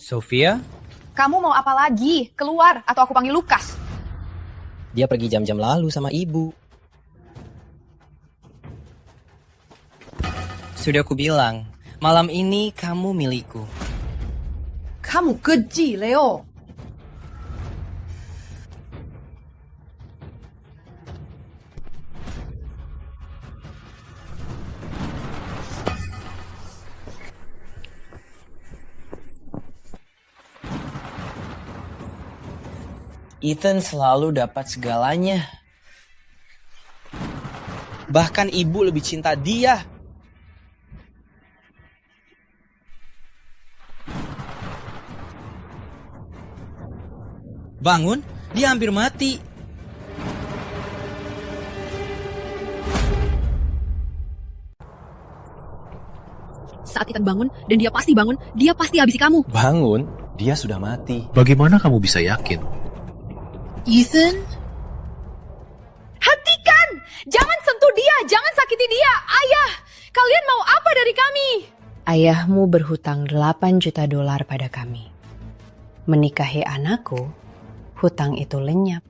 Sofia? Kamu mau apa lagi? Keluar atau aku panggil Lukas? Dia pergi jam-jam lalu sama ibu. Sudah aku bilang, malam ini kamu milikku. Kamu keji, Leo. Ethan selalu dapat segalanya. Bahkan ibu lebih cinta dia. Bangun, dia hampir mati. Saat Ethan bangun, dan dia pasti habisi kamu. Bangun, dia sudah mati. Bagaimana kamu bisa yakin? Ethan? Hentikan! Jangan sentuh dia, jangan sakiti dia. Ayah, kalian mau apa dari kami? Ayahmu berhutang 8 juta dolar pada kami. Menikahi anakku, hutang itu lenyap.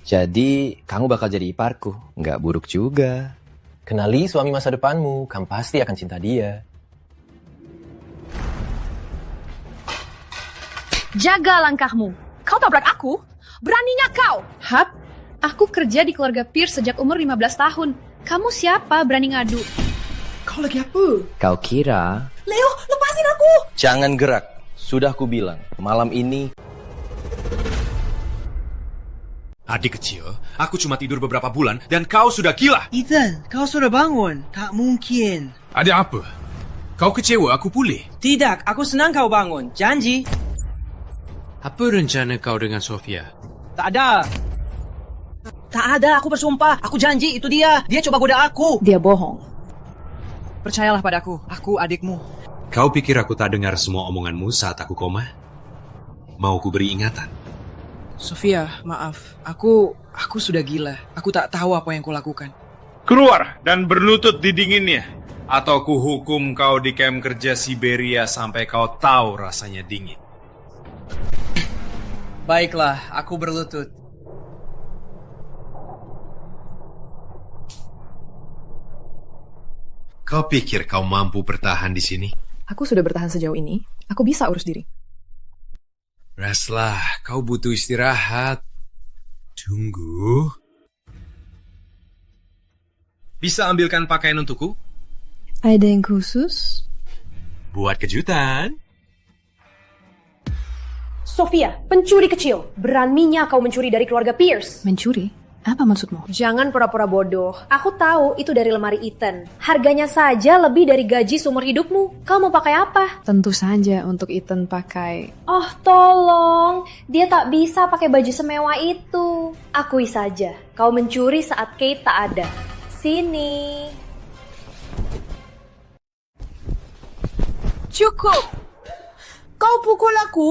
Jadi, kamu bakal jadi iparku. Nggak buruk juga. Kenali suami masa depanmu, kamu pasti akan cinta dia. Jaga langkahmu. Kau tabrak aku? Beraninya kau? Hap, aku kerja di keluarga Pierce sejak umur 15 tahun. Kamu siapa berani ngadu? Kau lagi apa? Kau kira? Leo, lepasin aku! Jangan gerak. Sudah kubilang, malam ini... Adik kecil, aku cuma tidur beberapa bulan dan kau sudah gila. Ethan, kau sudah bangun. Tak mungkin. Ada apa? Kau kecewa aku pulih? Tidak, aku senang kau bangun. Janji. Apa rencana kau dengan Sofia? Tak ada. Tak ada, aku bersumpah. Aku janji, itu dia. Dia coba goda aku. Dia bohong. Percayalah padaku, aku adikmu. Kau pikir aku tak dengar semua omonganmu saat aku koma? Mau ku beri ingatan? Sofia, maaf. Aku sudah gila. Aku tak tahu apa yang kulakukan. Keluar dan berlutut di dinginnya. Atau ku hukum kau di kamp kerja Siberia sampai kau tahu rasanya dingin. Baiklah, aku berlutut. Kau pikir kau mampu bertahan di sini? Aku sudah bertahan sejauh ini. Aku bisa urus diri. Reslah, kau butuh istirahat. Tunggu. Bisa ambilkan pakaian untukku? Ada yang khusus? Buat kejutan. Sofia, pencuri kecil. Beraninya kau mencuri dari keluarga Pierce. Mencuri? Apa maksudmu? Jangan pura-pura bodoh. Aku tahu itu dari lemari Ethan. Harganya saja lebih dari gaji seumur hidupmu. Kau mau pakai apa? Tentu saja untuk Ethan pakai... Oh, tolong. Dia tak bisa pakai baju semewah itu. Akui saja, kau mencuri saat Kate tak ada. Sini. Cukup! Kau pukul aku?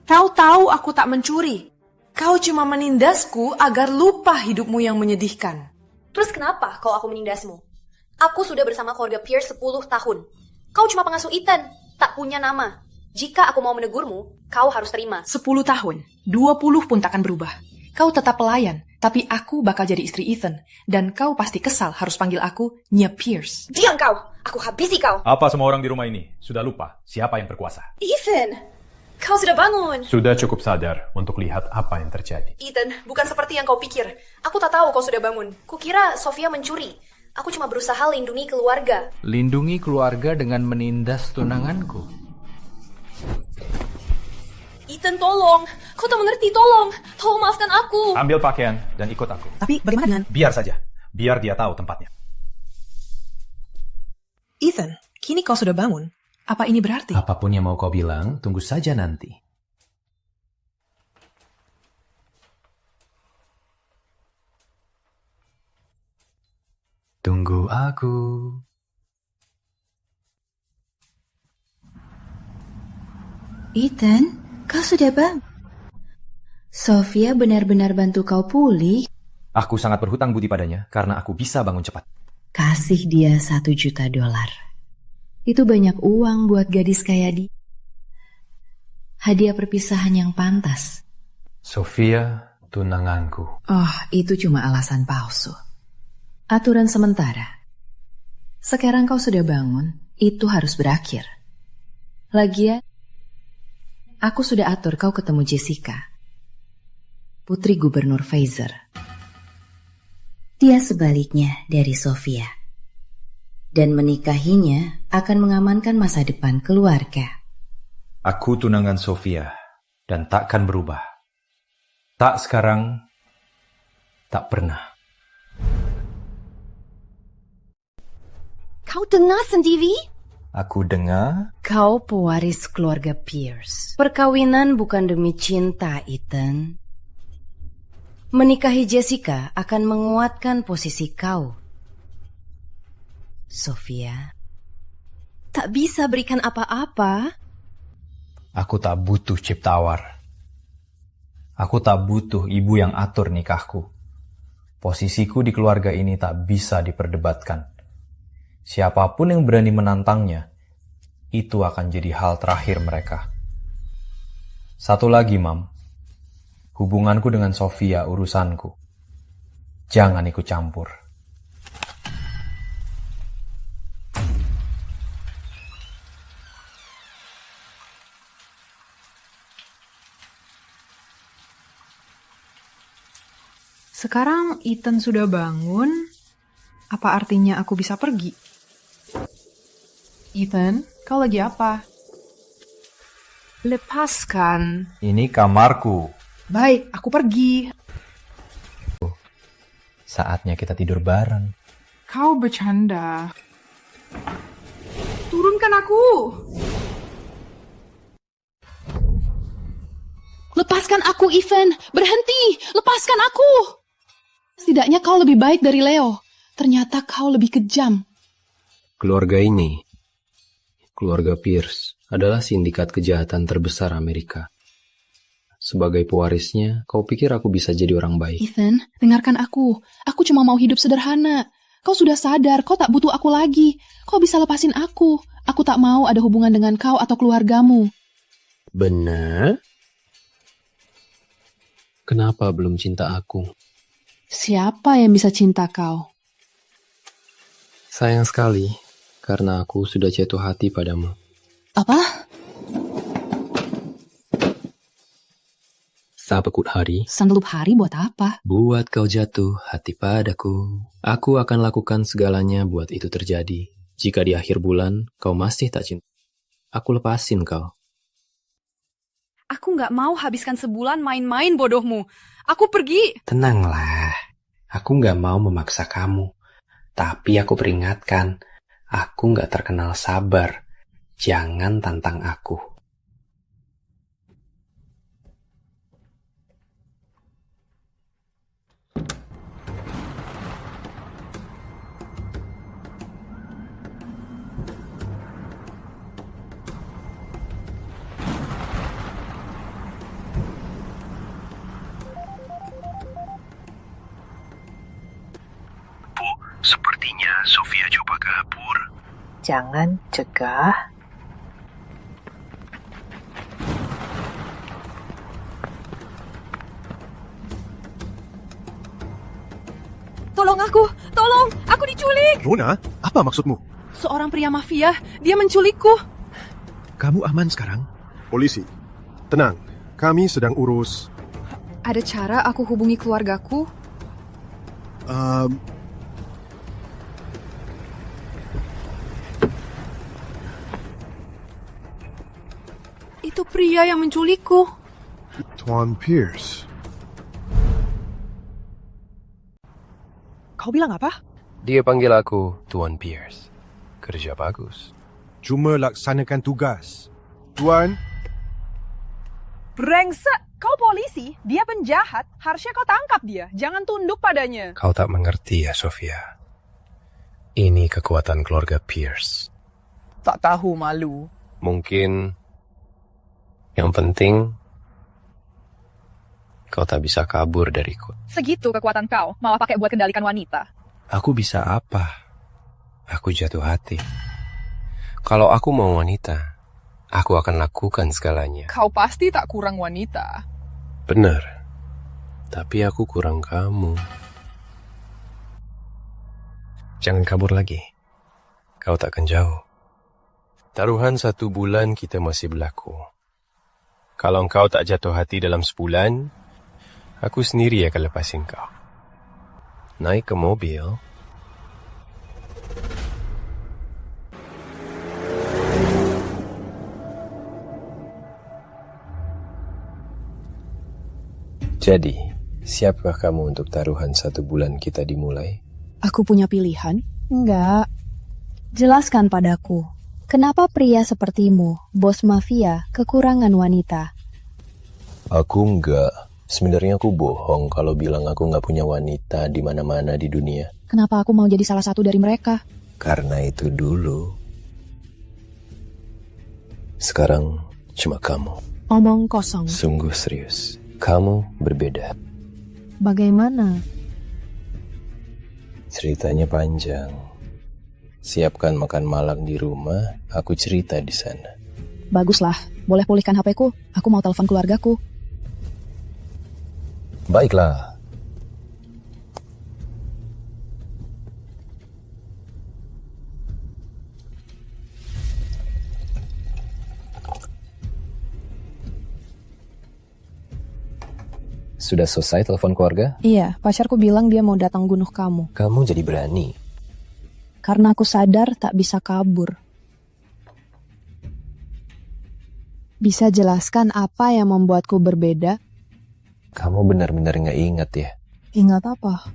Kau tahu aku tak mencuri. Kau cuma menindasku agar lupa hidupmu yang menyedihkan. Terus kenapa kalau aku menindasmu? Aku sudah bersama keluarga Pierce 10 tahun. Kau cuma pengasuh Ethan, tak punya nama. Jika aku mau menegurmu, kau harus terima. 10 tahun, 20 pun takkan berubah. Kau tetap pelayan, tapi aku bakal jadi istri Ethan. Dan kau pasti kesal harus panggil aku Nya Pierce. Diam kau! Aku habisi kau! Apa semua orang di rumah ini sudah lupa siapa yang berkuasa? Ethan! Kau sudah bangun! Sudah cukup sadar untuk lihat apa yang terjadi. Ethan, bukan seperti yang kau pikir. Aku tak tahu kau sudah bangun. Kukira Sofia mencuri. Aku cuma berusaha lindungi keluarga. Lindungi keluarga dengan menindas tunanganku. Ethan, tolong. Kau tak mengerti, tolong. Tolong maafkan aku. Ambil pakaian dan ikut aku. Tapi bagaimana dengan... Biar saja. Biar dia tahu tempatnya. Ethan, kini kau sudah bangun. Apa ini berarti? Apapun yang mau kau bilang, tunggu saja nanti. Tunggu aku. Ethan, kau sudah bangun? Sofia benar-benar bantu kau pulih? Aku sangat berhutang budi padanya karena aku bisa bangun cepat. Kasih dia $1 juta. Itu banyak uang buat gadis kayak dia. Hadiah perpisahan yang pantas. Sofia, tunanganku. Oh, itu cuma alasan palsu. Aturan sementara. Sekarang kau sudah bangun, itu harus berakhir. Lagian, aku sudah atur kau ketemu Jessica, putri Gubernur Fraser. Dia sebaliknya dari Sofia. Dan menikahinya akan mengamankan masa depan keluarga. Aku tunangan Sofia dan takkan berubah. Tak sekarang, tak pernah. Kau dengar sendiri? Aku dengar. Kau pewaris keluarga Pierce. Perkawinan bukan demi cinta, Ethan. Menikahi Jessica akan menguatkan posisi kau. Sofia, tak bisa berikan apa-apa. Aku tak butuh chip tawar. Aku tak butuh ibu yang atur nikahku. Posisiku di keluarga ini tak bisa diperdebatkan. Siapapun yang berani menantangnya, itu akan jadi hal terakhir mereka. Satu lagi, Mam. Hubunganku dengan Sofia urusanku. Jangan ikut campur. Sekarang Ethan sudah bangun. Apa artinya aku bisa pergi? Ethan, kau lagi apa? Lepaskan. Ini kamarku. Baik, aku pergi. Saatnya kita tidur bareng. Kau bercanda. Turunkan aku. Lepaskan aku, Ethan. Berhenti. Lepaskan aku. Setidaknya kau lebih baik dari Leo. Ternyata kau lebih kejam. Keluarga ini, keluarga Pierce, adalah sindikat kejahatan terbesar Amerika. Sebagai pewarisnya, kau pikir aku bisa jadi orang baik? Ethan, dengarkan aku. Aku cuma mau hidup sederhana. Kau sudah sadar, kau tak butuh aku lagi. Kau bisa lepasin aku. Aku tak mau ada hubungan dengan kau atau keluargamu. Benar? Kenapa belum cinta aku? Siapa yang bisa cinta kau? Sayang sekali, karena aku sudah jatuh hati padamu. Apa? Sabekut hari. Sandalup hari buat apa? Buat kau jatuh hati padaku. Aku akan lakukan segalanya buat itu terjadi. Jika di akhir bulan kau masih tak cinta, aku lepasin kau. Aku nggak mau habiskan sebulan main-main bodohmu. Aku pergi. Tenanglah, aku nggak mau memaksa kamu. Tapi aku peringatkan, aku nggak terkenal sabar. Jangan tantang aku. Sepertinya Sofia coba kabur. Jangan cegah. Tolong aku diculik. Mona, apa maksudmu? Seorang pria mafia, dia menculikku. Kamu aman sekarang? Polisi, tenang, kami sedang urus. Ada cara aku hubungi keluargaku? Itu pria yang menculikku. Tuan Pierce. Kau bilang apa? Dia panggil aku Tuan Pierce. Kerja bagus. Cuma laksanakan tugas. Tuan. Brengsek, kau polisi, dia penjahat. Harusnya kau tangkap dia, jangan tunduk padanya. Kau tak mengerti ya, Sofia. Ini kekuatan keluarga Pierce. Tak tahu malu. Mungkin yang penting kau tak bisa kabur dariku. Segitu kekuatan kau, malah pakai buat kendalikan wanita. Aku bisa apa? Aku jatuh hati. Kalau aku mau wanita, aku akan lakukan segalanya. Kau pasti tak kurang wanita. Benar. Tapi aku kurang kamu. Jangan kabur lagi. Kau takkan jauh. Taruhan 1 bulan kita masih berlaku. Kalau engkau tak jatuh hati dalam sebulan, aku sendiri akan lepasin kau. Naik ke mobil. Jadi, siapkah kamu untuk taruhan 1 bulan kita dimulai? Aku punya pilihan? Enggak. Jelaskan padaku, kenapa pria sepertimu, bos mafia, kekurangan wanita? Aku enggak. Sebenarnya aku bohong kalau bilang aku nggak punya wanita di mana-mana di dunia. Kenapa aku mau jadi salah satu dari mereka? Karena itu dulu. Sekarang cuma kamu. Omong kosong. Sungguh serius. Kamu berbeda. Bagaimana? Ceritanya panjang. Siapkan makan malam di rumah, aku cerita di sana. Baguslah, boleh pulihkan HP-ku. Aku mau telepon keluargaku. Baiklah. Sudah selesai telepon keluarga? Iya, pacarku bilang dia mau datang bunuh kamu. Kamu jadi berani. Karena aku sadar tak bisa kabur. Bisa jelaskan apa yang membuatku berbeda? Kamu benar-benar nggak ingat ya? Ingat apa?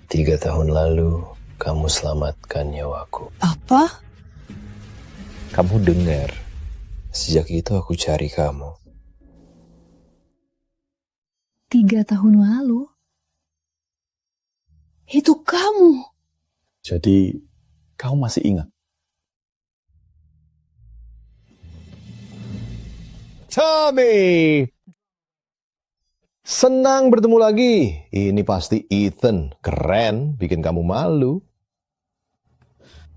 3 tahun lalu, kamu selamatkan nyawaku. Apa? Kamu dengar. Sejak itu aku cari kamu. 3 tahun lalu? Itu kamu? Jadi, kau masih ingat? Tommy! Senang bertemu lagi. Ini pasti Ethan. Keren, bikin kamu malu.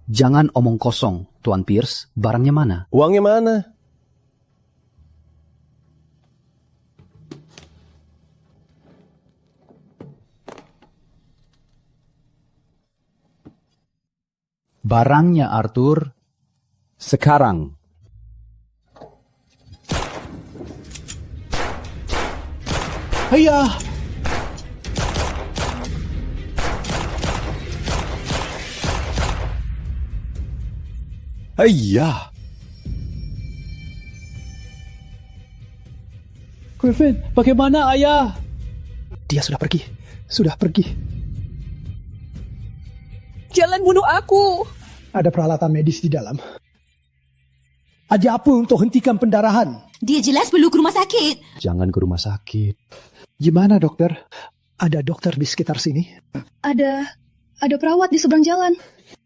Jangan omong kosong, Tuan Pierce. Barangnya mana? Uangnya mana? Barangnya, Arthur. Sekarang. Hiya! Hiya! Griffin, bagaimana ayah? Dia sudah pergi. Sudah pergi. Jangan bunuh aku. Ada peralatan medis di dalam. Ada apa untuk hentikan pendarahan? Dia jelas perlu ke rumah sakit. Jangan ke rumah sakit. Gimana dokter? Ada dokter di sekitar sini? Ada perawat di seberang jalan.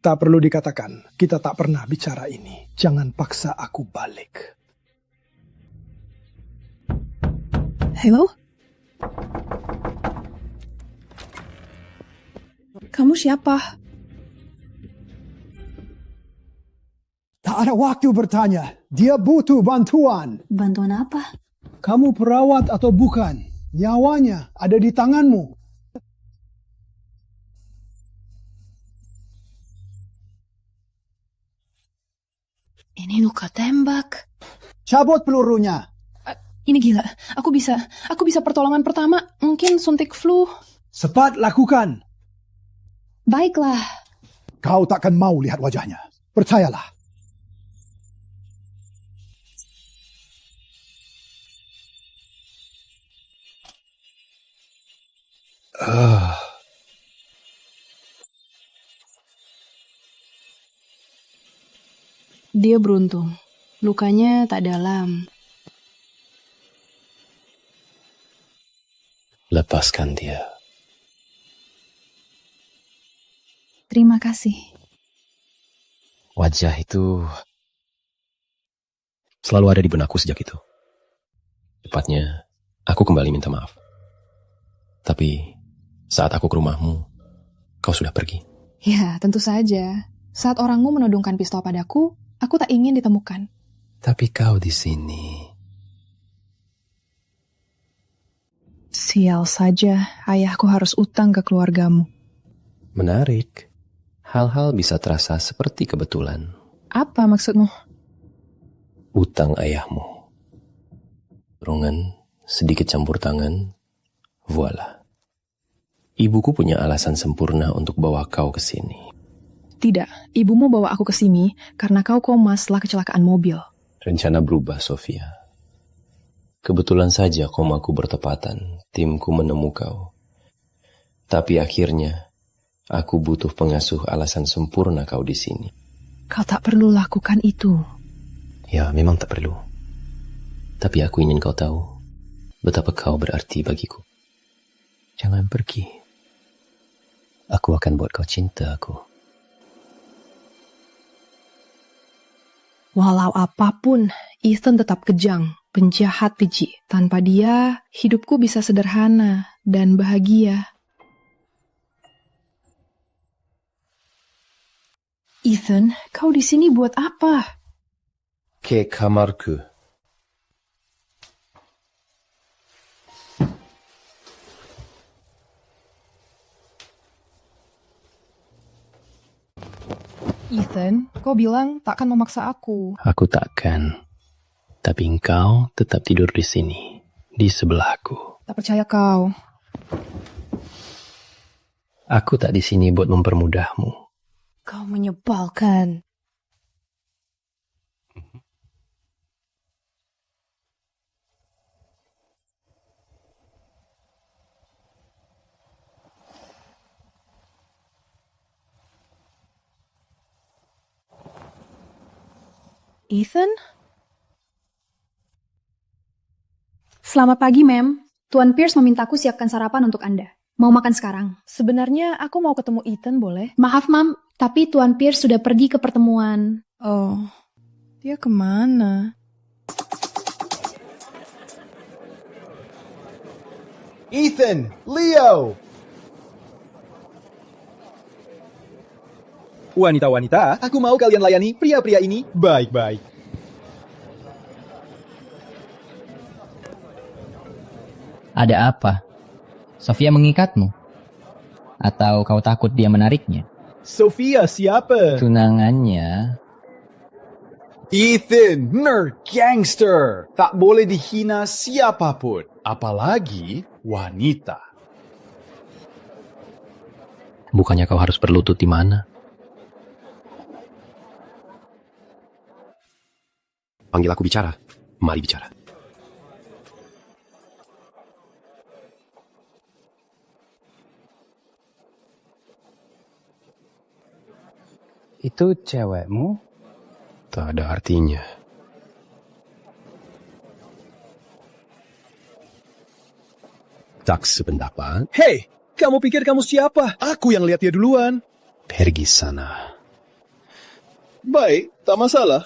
Tak perlu dikatakan, kita tak pernah bicara ini. Jangan paksa aku balik. Halo? Kamu siapa? Tak ada waktu bertanya. Dia butuh bantuan. Bantuan apa? Kamu perawat atau bukan? Nyawanya ada di tanganmu. Ini luka tembak. Cabut pelurunya. Ini gila. Aku bisa pertolongan pertama. Mungkin suntik flu. Cepat lakukan. Baiklah. Kau takkan mau lihat wajahnya. Percayalah. Dia beruntung. Lukanya tak dalam. Lepaskan dia. Terima kasih. Wajah itu selalu ada di benakku sejak itu. Tepatnya, aku kembali minta maaf. Tapi saat aku ke rumahmu, kau sudah pergi. Ya, tentu saja. Saat orangmu menodongkan pistol padaku, aku tak ingin ditemukan. Tapi kau di sini. Sial saja, ayahku harus utang ke keluargamu. Menarik. Hal-hal bisa terasa seperti kebetulan. Apa maksudmu? Utang ayahmu. Rungan, sedikit campur tangan, voila. Ibuku punya alasan sempurna untuk bawa kau ke sini. Tidak, ibumu bawa aku ke sini karena kau koma setelah kecelakaan mobil. Rencana berubah, Sofia. Kebetulan saja komaku bertepatan, timku menemu kau. Tapi akhirnya, aku butuh pengasuh alasan sempurna kau di sini. Kau tak perlu lakukan itu. Ya, memang tak perlu. Tapi aku ingin kau tahu betapa kau berarti bagiku. Jangan pergi. Aku akan buat kau cinta aku. Walau apapun, Ethan tetap kejam, penjahat keji. Tanpa dia, hidupku bisa sederhana dan bahagia. Ethan, kau di sini buat apa? Ke kamarku. Ethan, kau bilang takkan memaksa aku. Aku takkan. Tapi engkau tetap tidur di sini, di sebelahku. Tak percaya kau. Aku tak di sini buat mempermudahmu. Kau menyebalkan. Ethan? Selamat pagi, Ma'am. Tuan Pierce memintaku siapkan sarapan untuk Anda. Mau makan sekarang? Sebenarnya aku mau ketemu Ethan, boleh? Maaf, Ma'am, tapi Tuan Pierce sudah pergi ke pertemuan. Oh, dia kemana? Ethan, Leo. Wanita-wanita, aku mau kalian layani pria-pria ini baik-baik. Ada apa? Sofia mengikatmu? Atau kau takut dia menariknya? Sofia siapa? Tunangannya. Ethan, nerd gangster. Tak boleh dihina siapapun. Apalagi wanita. Bukannya kau harus berlutut di mana? Panggil aku bicara. Mari bicara. Itu cewekmu? Tak ada artinya. Tak sependapat. Hei, kamu pikir kamu siapa? Aku yang lihat dia duluan. Pergi sana. Baik, tak masalah.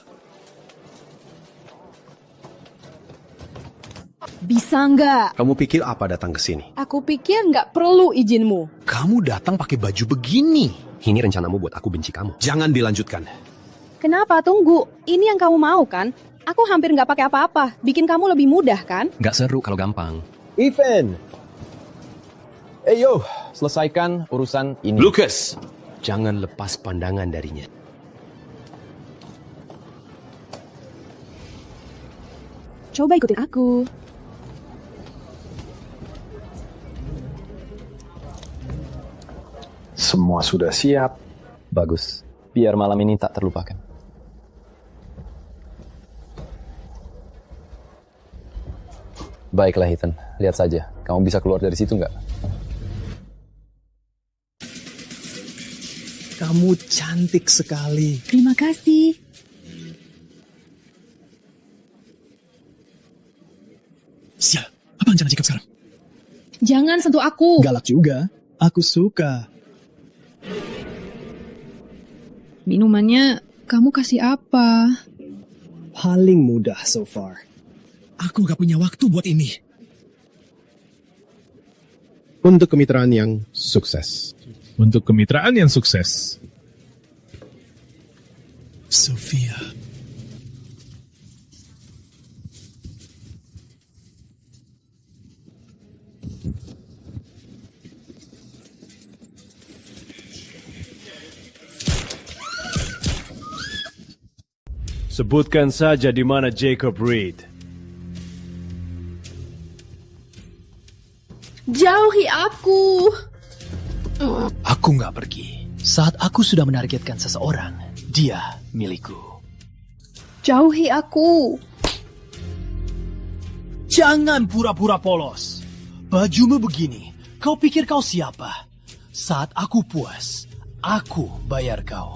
Bisa nggak? Kamu pikir apa datang ke sini? Aku pikir nggak perlu izinmu. Kamu datang pakai baju begini. Ini rencanamu buat aku benci kamu. Jangan dilanjutkan. Kenapa? Tunggu. Ini yang kamu mau kan? Aku hampir nggak pakai apa-apa. Bikin kamu lebih mudah kan? Nggak seru kalau gampang. Ethan! Yo, selesaikan urusan ini. Lucas! Jangan lepas pandangan darinya. Coba ikutin aku. Semua sudah siap. Bagus. Biar malam ini tak terlupakan. Baiklah, Ethan. Lihat saja. Kamu bisa keluar dari situ nggak? Kamu cantik sekali. Terima kasih. Sial, apa rencana Jacob sekarang? Jangan sentuh aku. Galak juga. Aku suka. Minumannya kamu kasih apa? Paling mudah so far. Aku gak punya waktu buat ini. Untuk kemitraan yang sukses. Untuk kemitraan yang sukses. Sophia. Sebutkan saja di mana Jacob Reed. Jauhi aku. Aku nggak pergi. Saat aku sudah menargetkan seseorang, dia milikku. Jauhi aku. Jangan pura-pura polos. Bajumu begini, kau pikir kau siapa? Saat aku puas, aku bayar kau.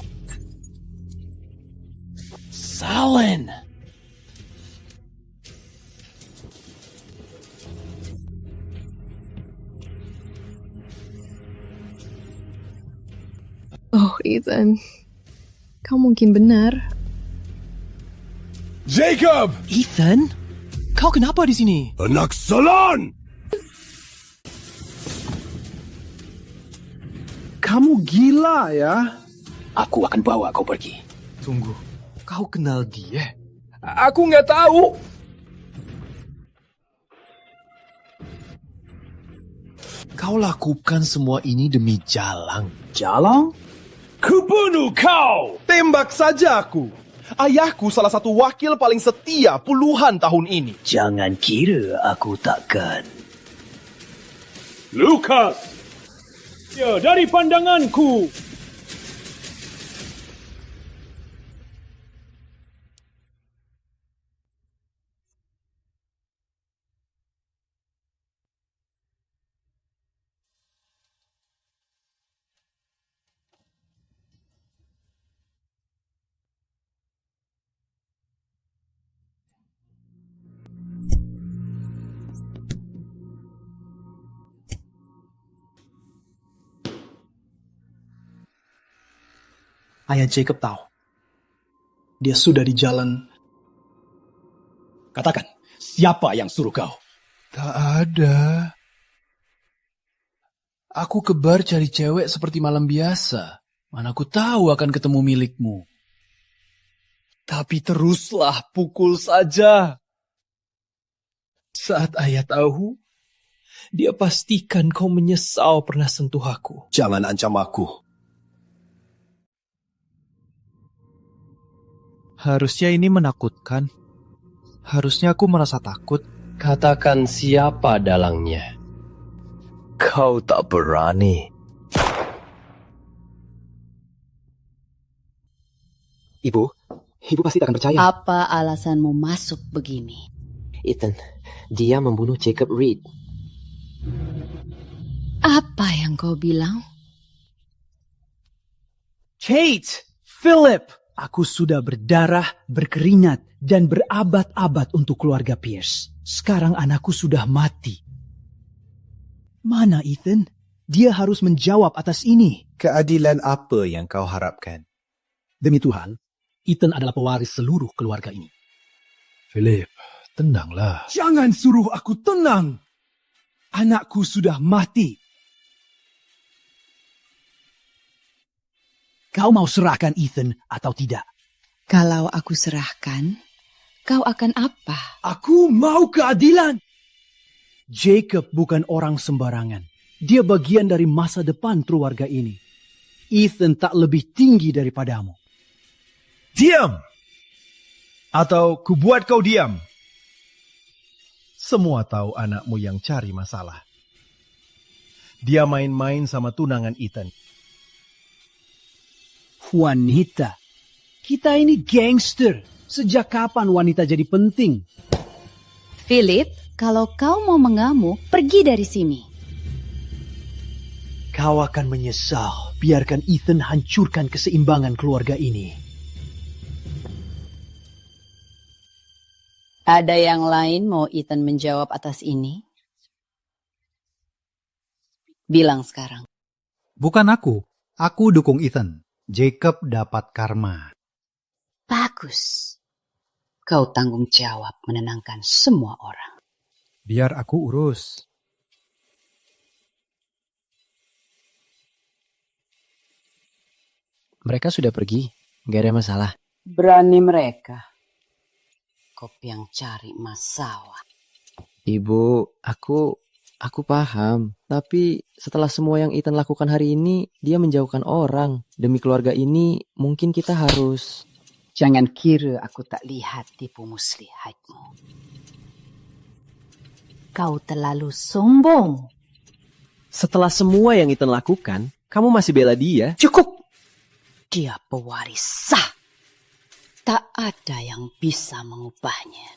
Salen. Oh, Ethan. Kau mungkin benar. Jacob! Ethan? Kau kenapa di sini? Anak Salon! Kamu gila ya? Aku akan bawa kau pergi. Tunggu, kau kenal dia? Aku nggak tahu. Kau lakukan semua ini demi Jalang. Jalang? Kubunuh kau! Tembak saja aku. Ayahku salah satu wakil paling setia puluhan tahun ini. Jangan kira aku takkan. Lucas! Ya, dari pandanganku. Ayah Jacob tahu. Dia sudah di jalan. Katakan, siapa yang suruh kau? Tak ada. Aku ke bar cari cewek seperti malam biasa. Mana aku tahu akan ketemu milikmu. Tapi teruslah pukul saja. Saat ayah tahu, dia pastikan kau menyesal pernah sentuh aku. Jangan ancam aku. Harusnya ini menakutkan. Harusnya aku merasa takut. Katakan siapa dalangnya. Kau tak berani. Ibu pasti tak akan percaya. Apa alasanmu masuk begini? Ethan, dia membunuh Jacob Reed. Apa yang kau bilang? Kate! Philip! Aku sudah berdarah, berkeringat, dan berabad-abad untuk keluarga Pierce. Sekarang anakku sudah mati. Mana Ethan? Dia harus menjawab atas ini. Keadilan apa yang kau harapkan? Demi Tuhan, Ethan adalah pewaris seluruh keluarga ini. Philip, tenanglah. Jangan suruh aku tenang. Anakku sudah mati. Kau mau serahkan Ethan atau tidak? Kalau aku serahkan, kau akan apa? Aku mau keadilan. Jacob bukan orang sembarangan. Dia bagian dari masa depan keluarga ini. Ethan tak lebih tinggi daripadamu. Diam! Atau kubuat kau diam? Semua tahu anakmu yang cari masalah. Dia main-main sama tunangan Ethan. Wanita. Kita ini gangster. Sejak kapan wanita jadi penting? Philip, kalau kau mau mengamuk, pergi dari sini. Kau akan menyesal. Biarkan Ethan hancurkan keseimbangan keluarga ini. Ada yang lain mau Ethan menjawab atas ini? Bilang sekarang. Bukan aku. Aku dukung Ethan. Jacob dapat karma. Bagus. Kau tanggung jawab menenangkan semua orang. Biar aku urus. Mereka sudah pergi. Gak ada masalah. Berani mereka. Kopi yang cari masalah. Ibu, aku paham. Tapi setelah semua yang Ethan lakukan hari ini, dia menjauhkan orang. Demi keluarga ini, mungkin kita harus... Jangan kira aku tak lihat tipu muslihatmu. Kau terlalu sombong. Setelah semua yang Ethan lakukan, kamu masih bela dia? Cukup. Dia pewaris sah. Tak ada yang bisa mengubahnya.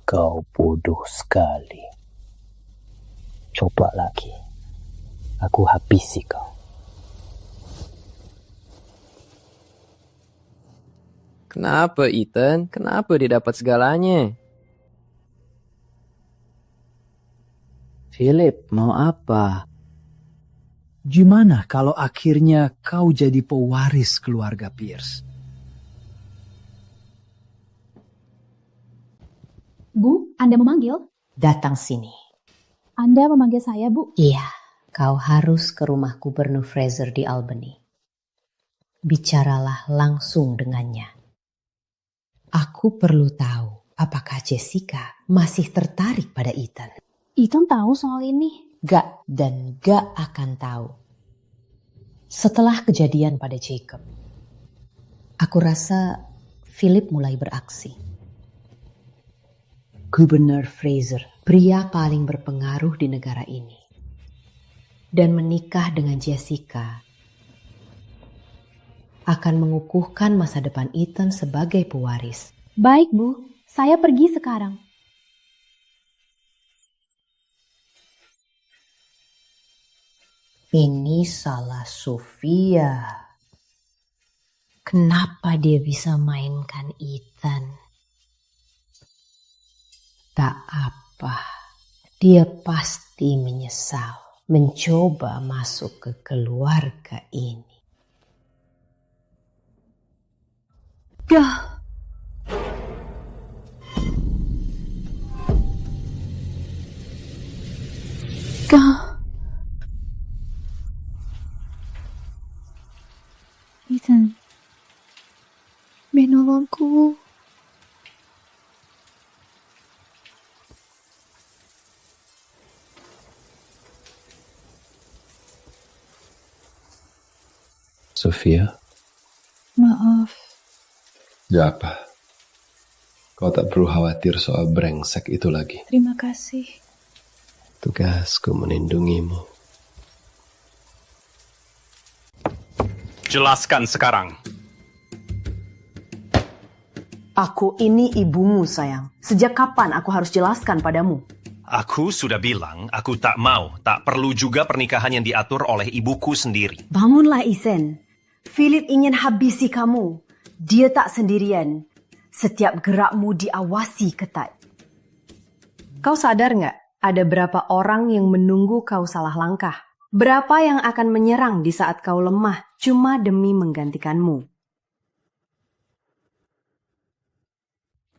Kau bodoh sekali. Coba lagi. Aku habisi kau. Kenapa, Ethan? Kenapa dia dapat segalanya? Philip, mau apa? Gimana kalau akhirnya kau jadi pewaris keluarga Pierce? Bu, Anda memanggil? Datang sini. Anda memanggil saya, Bu? Iya, kau harus ke rumah Gubernur Fraser di Albany. Bicaralah langsung dengannya. Aku perlu tahu apakah Jessica masih tertarik pada Ethan. Ethan tahu soal ini? Gak dan gak akan tahu. Setelah kejadian pada Jacob, aku rasa Philip mulai beraksi. Gubernur Fraser, pria paling berpengaruh di negara ini, dan menikah dengan Jessica akan mengukuhkan masa depan Ethan sebagai pewaris. Baik, Bu. Saya pergi sekarang. Ini salah Sofia. Kenapa dia bisa mainkan Ethan? Tak apa. Dia pasti menyesal mencoba masuk ke keluarga ini. Gah. Ethan, menolongku. Sofia? Maaf. Ya apa? Kau tak perlu khawatir soal brengsek itu lagi. Terima kasih. Tugasku melindungimu. Jelaskan sekarang. Aku ini ibumu, sayang. Sejak kapan aku harus jelaskan padamu? Aku sudah bilang, aku tak mau, tak perlu juga pernikahan yang diatur oleh ibuku sendiri. Bangunlah, Ethan. Philip ingin habisi kamu. Dia tak sendirian. Setiap gerakmu diawasi ketat. Kau sadar nggak? Ada berapa orang yang menunggu kau salah langkah? Berapa yang akan menyerang di saat kau lemah cuma demi menggantikanmu?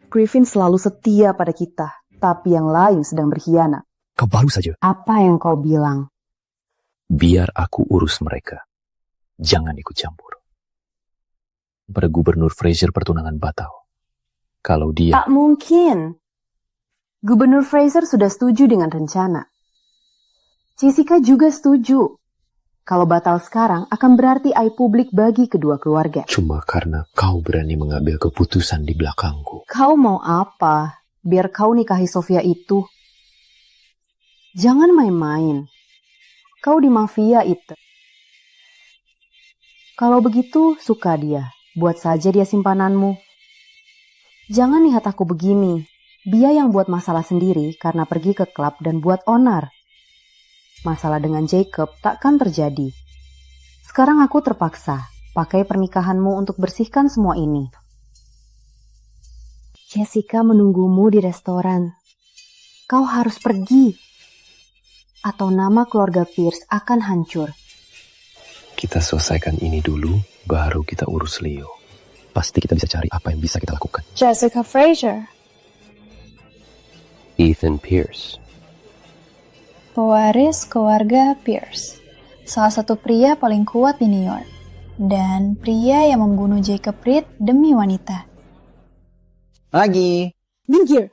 Griffin selalu setia pada kita, tapi yang lain sedang berkhianat. Kau baru saja. Apa yang kau bilang? Biar aku urus mereka. Jangan ikut campur. Pada Gubernur Fraser pertunangan batal. Kalau dia... Tak mungkin. Gubernur Fraser sudah setuju dengan rencana. Jessica juga setuju. Kalau batal sekarang akan berarti aib publik bagi kedua keluarga. Cuma karena kau berani mengambil keputusan di belakangku. Kau mau apa? Biar kau nikahi Sofia itu. Jangan main-main. Kau di mafia itu. Kalau begitu, suka dia. Buat saja dia simpananmu. Jangan lihat aku begini. Dia yang buat masalah sendiri karena pergi ke klub dan buat onar. Masalah dengan Jacob takkan terjadi. Sekarang aku terpaksa pakai pernikahanmu untuk bersihkan semua ini. Jessica menunggumu di restoran. Kau harus pergi. Atau nama keluarga Pierce akan hancur. Kita selesaikan ini dulu, baru kita urus Leo. Pasti kita bisa cari apa yang bisa kita lakukan. Jessica Fraser. Ethan Pierce. Pewaris keluarga Pierce. Salah satu pria paling kuat di New York. Dan pria yang membunuh Jacob Reed demi wanita. Lagi. Minggir.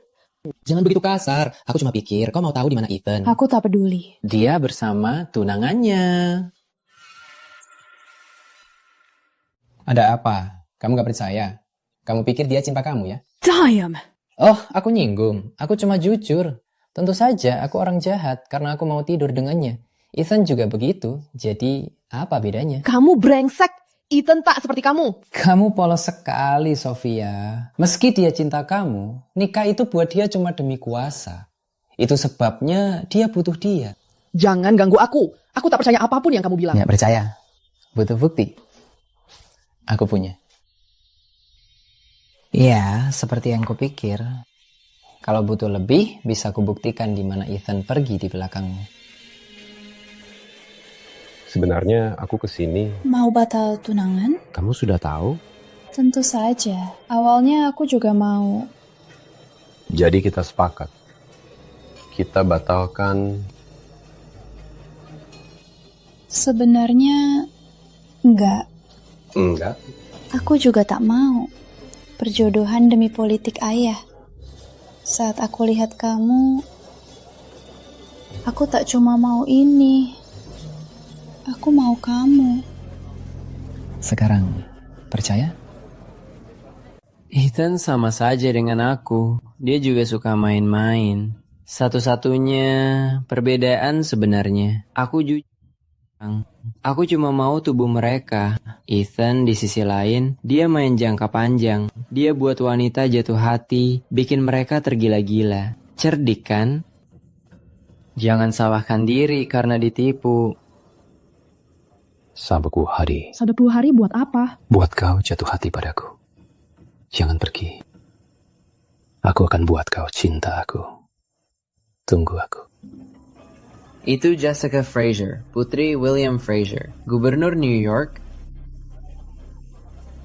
Jangan begitu kasar. Aku cuma pikir kau mau tahu di mana Ethan. Aku tak peduli. Dia bersama tunangannya. Ada apa? Kamu gak percaya? Kamu pikir dia cinta kamu ya? Damn. Oh, aku nyinggung. Aku cuma jujur. Tentu saja aku orang jahat karena aku mau tidur dengannya. Ethan juga begitu. Jadi apa bedanya? Kamu brengsek. Ethan tak seperti kamu. Kamu polos sekali, Sofia. Meski dia cinta kamu, nikah itu buat dia cuma demi kuasa. Itu sebabnya dia butuh dia. Jangan ganggu aku. Aku tak percaya apapun yang kamu bilang. Nggak percaya? Butuh bukti? Aku punya. Ya, seperti yang kupikir. Kalau butuh lebih, bisa kubuktikan di mana Ethan pergi di belakangmu. Sebenarnya aku kesini. Mau batal tunangan? Kamu sudah tahu? Tentu saja. Awalnya aku juga mau. Jadi kita sepakat. Kita batalkan. Sebenarnya enggak. Enggak. Aku juga tak mau. Perjodohan demi politik ayah. Saat aku lihat kamu, aku tak cuma mau ini. Aku mau kamu. Sekarang, percaya? Ethan sama saja dengan aku. Dia juga suka main-main. Satu-satunya perbedaan sebenarnya. Aku cuma mau tubuh mereka. Ethan di sisi lain, dia main jangka panjang. Dia buat wanita jatuh hati, bikin mereka tergila-gila. Cerdik kan? Jangan salahkan diri karena ditipu. Sabtu hari. Sabtu hari buat apa? Buat kau jatuh hati padaku. Jangan pergi. Aku akan buat kau cinta aku. Tunggu aku. Itu Jessica Fraser, putri William Fraser, gubernur New York.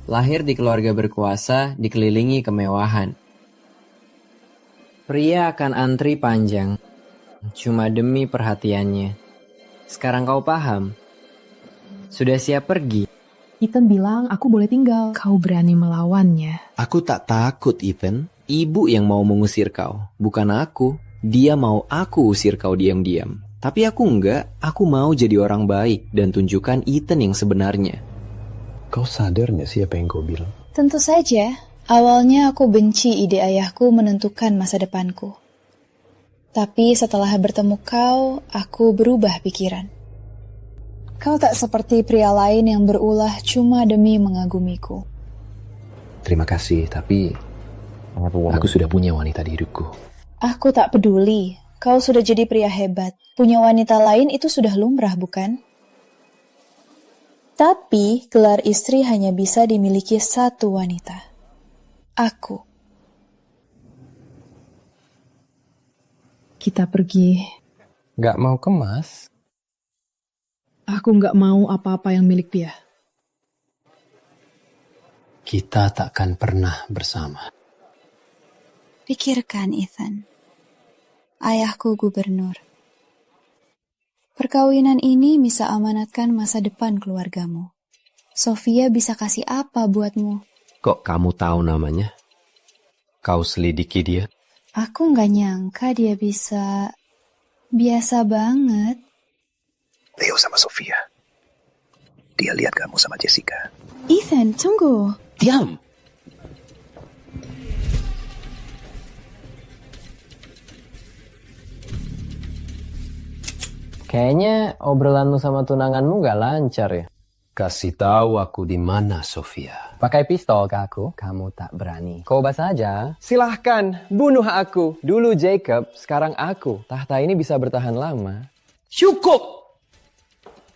Lahir di keluarga berkuasa, dikelilingi kemewahan. Pria akan antri panjang, cuma demi perhatiannya. Sekarang kau paham? Sudah siap pergi? Ethan bilang aku boleh tinggal. Kau berani melawannya. Aku tak takut, Ethan. Ibu yang mau mengusir kau, bukan aku. Dia mau aku usir kau diam-diam. Tapi aku enggak. Aku mau jadi orang baik dan tunjukkan Ethan yang sebenarnya. Kau sadar gak sih apa yang kau bilang? Tentu saja. Awalnya aku benci ide ayahku menentukan masa depanku. Tapi setelah bertemu kau, aku berubah pikiran. Kau tak seperti pria lain yang berulah cuma demi mengagumiku. Terima kasih, tapi aku sudah punya wanita di hidupku. Aku tak peduli. Kau sudah jadi pria hebat. Punya wanita lain itu sudah lumrah, bukan? Tapi gelar istri hanya bisa dimiliki satu wanita. Aku. Kita pergi. Gak mau kemas? Aku nggak mau apa-apa yang milik dia. Kita takkan pernah bersama. Pikirkan, Ethan. Ayahku gubernur. Perkawinan ini bisa amanatkan masa depan keluargamu. Sofia bisa kasih apa buatmu? Kok kamu tahu namanya? Kau selidiki dia? Aku nggak nyangka dia bisa... Biasa banget. Theo sama Sofia. Dia lihat kamu sama Jessica. Ethan, tunggu. Diam. Kayaknya obrolanmu sama tunanganmu gak lancar ya? Kasih tahu aku di mana, Sofia. Pakai pistol ke aku? Kamu tak berani. Coba saja. Silahkan, bunuh aku. Dulu Jacob, sekarang aku. Tahta ini bisa bertahan lama. Cukup!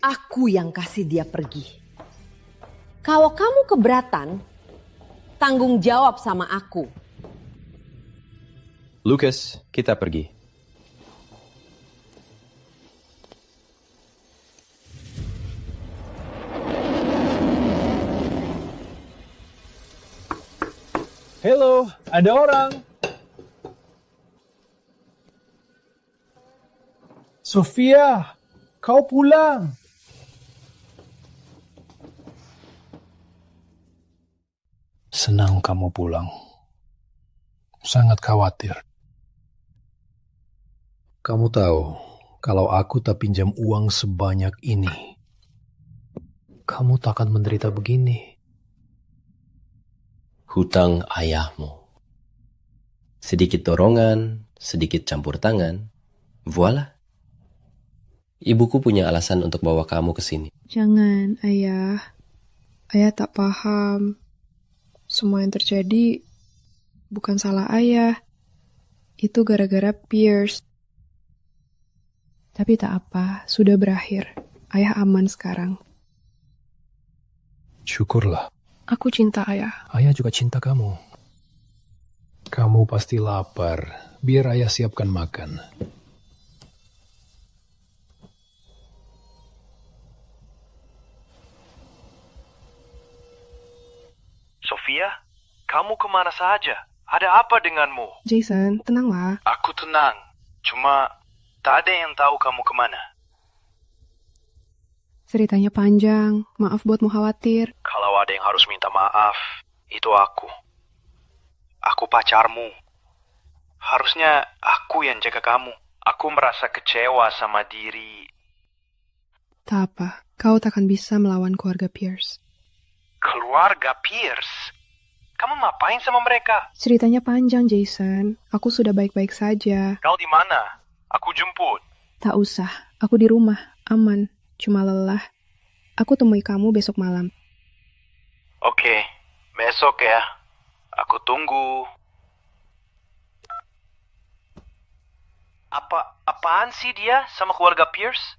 Aku yang kasih dia pergi. Kalau kamu keberatan, tanggung jawab sama aku. Lucas, kita pergi. Halo, ada orang. Sofia, kau pulang. Senang kamu pulang. Sangat khawatir. Kamu tahu, kalau aku tak pinjam uang sebanyak ini, kamu tak akan menderita begini. Hutang ayahmu. Sedikit dorongan, sedikit campur tangan. Voila. Ibuku punya alasan untuk bawa kamu ke sini. Jangan, Ayah. Ayah tak paham. Semua yang terjadi bukan salah Ayah. Itu gara-gara Pierce. Tapi tak apa, sudah berakhir. Ayah aman sekarang. Syukurlah. Aku cinta Ayah. Ayah juga cinta kamu. Kamu pasti lapar. Biar ayah siapkan makan. Sofia, kamu kemana saja? Ada apa denganmu? Jason, tenanglah. Aku tenang. Cuma tak ada yang tahu kamu kemana. Ceritanya panjang. Maaf buatmu khawatir. Kalau ada yang harus minta maaf, itu aku. Aku pacarmu. Harusnya aku yang jaga kamu. Aku merasa kecewa sama diri. Tak apa, kau takkan bisa melawan keluarga Pierce. Keluarga Pierce? Kamu ngapain sama mereka? Ceritanya panjang, Jason. Aku sudah baik-baik saja. Kau di mana? Aku jemput. Tak usah, aku di rumah, aman. Cuma lelah. Aku temui kamu besok malam. Oke, besok ya. Aku tunggu. Apaan sih dia sama keluarga Pierce?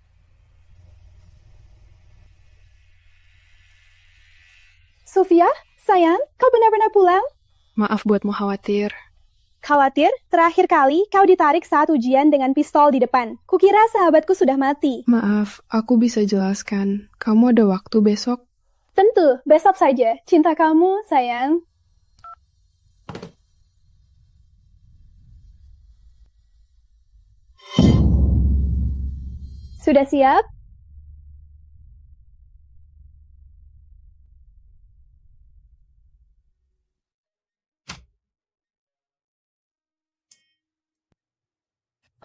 Sofia, sayang, kau benar-benar pulang? Maaf buatmu khawatir. Khawatir? Terakhir kali kau ditarik saat ujian dengan pistol di depan. Kukira sahabatku sudah mati. Maaf, aku bisa jelaskan. Kamu ada waktu besok? Tentu, besok saja. Cinta kamu, sayang. Sudah siap?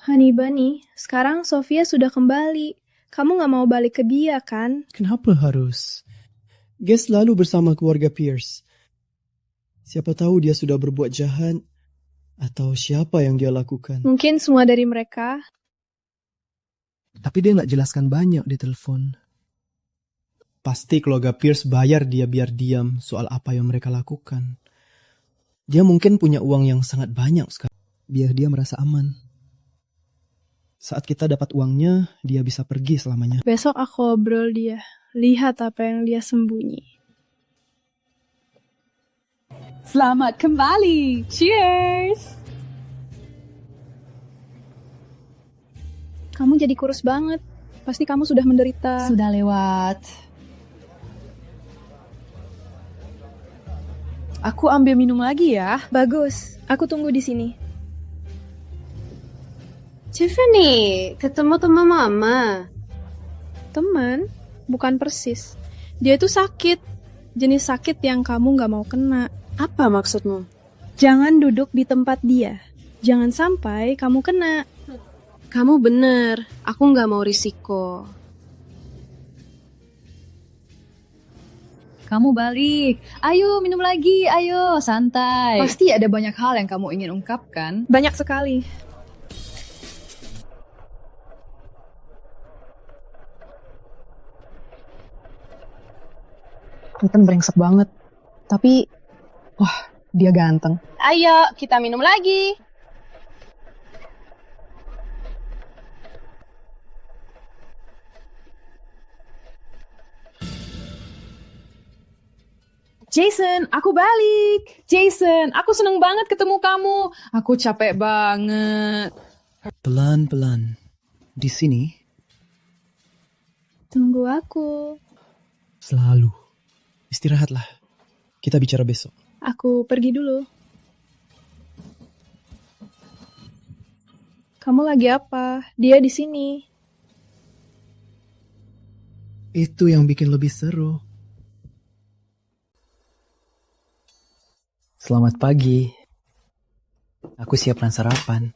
Honey Bunny, sekarang Sofia sudah kembali. Kamu gak mau balik ke dia, kan? Kenapa harus? Guys selalu bersama keluarga Pierce. Siapa tahu dia sudah berbuat jahat, atau siapa yang dia lakukan. Mungkin semua dari mereka. Tapi dia gak jelaskan banyak di telepon. Pasti keluarga Pierce bayar dia biar diam soal apa yang mereka lakukan. Dia mungkin punya uang yang sangat banyak sekarang, biar dia merasa aman. Saat kita dapat uangnya, dia bisa pergi selamanya. Besok aku obrol dia. Lihat apa yang dia sembunyi. Selamat kembali. Cheers. Kamu jadi kurus banget. Pasti kamu sudah menderita. Sudah lewat. Aku ambil minum lagi ya. Bagus. Aku tunggu di sini. Tiffany, ketemu teman mama. Teman? Bukan persis. Dia itu sakit. Jenis sakit yang kamu gak mau kena. Apa maksudmu? Jangan duduk di tempat dia. Jangan sampai kamu kena. Kamu bener. Aku gak mau risiko. Kamu balik. Ayo minum lagi, ayo santai. Pasti ada banyak hal yang kamu ingin ungkapkan. Banyak sekali. Ethan brengsek banget. Tapi, wah, dia ganteng. Ayo, kita minum lagi. Jason, aku balik. Jason, aku seneng banget ketemu kamu. Aku capek banget. Pelan-pelan. Di sini. Tunggu aku. Selalu. Istirahatlah. Kita bicara besok. Aku pergi dulu. Kamu lagi apa? Dia di sini. Itu yang bikin lebih seru. Selamat pagi. Aku siapkan sarapan.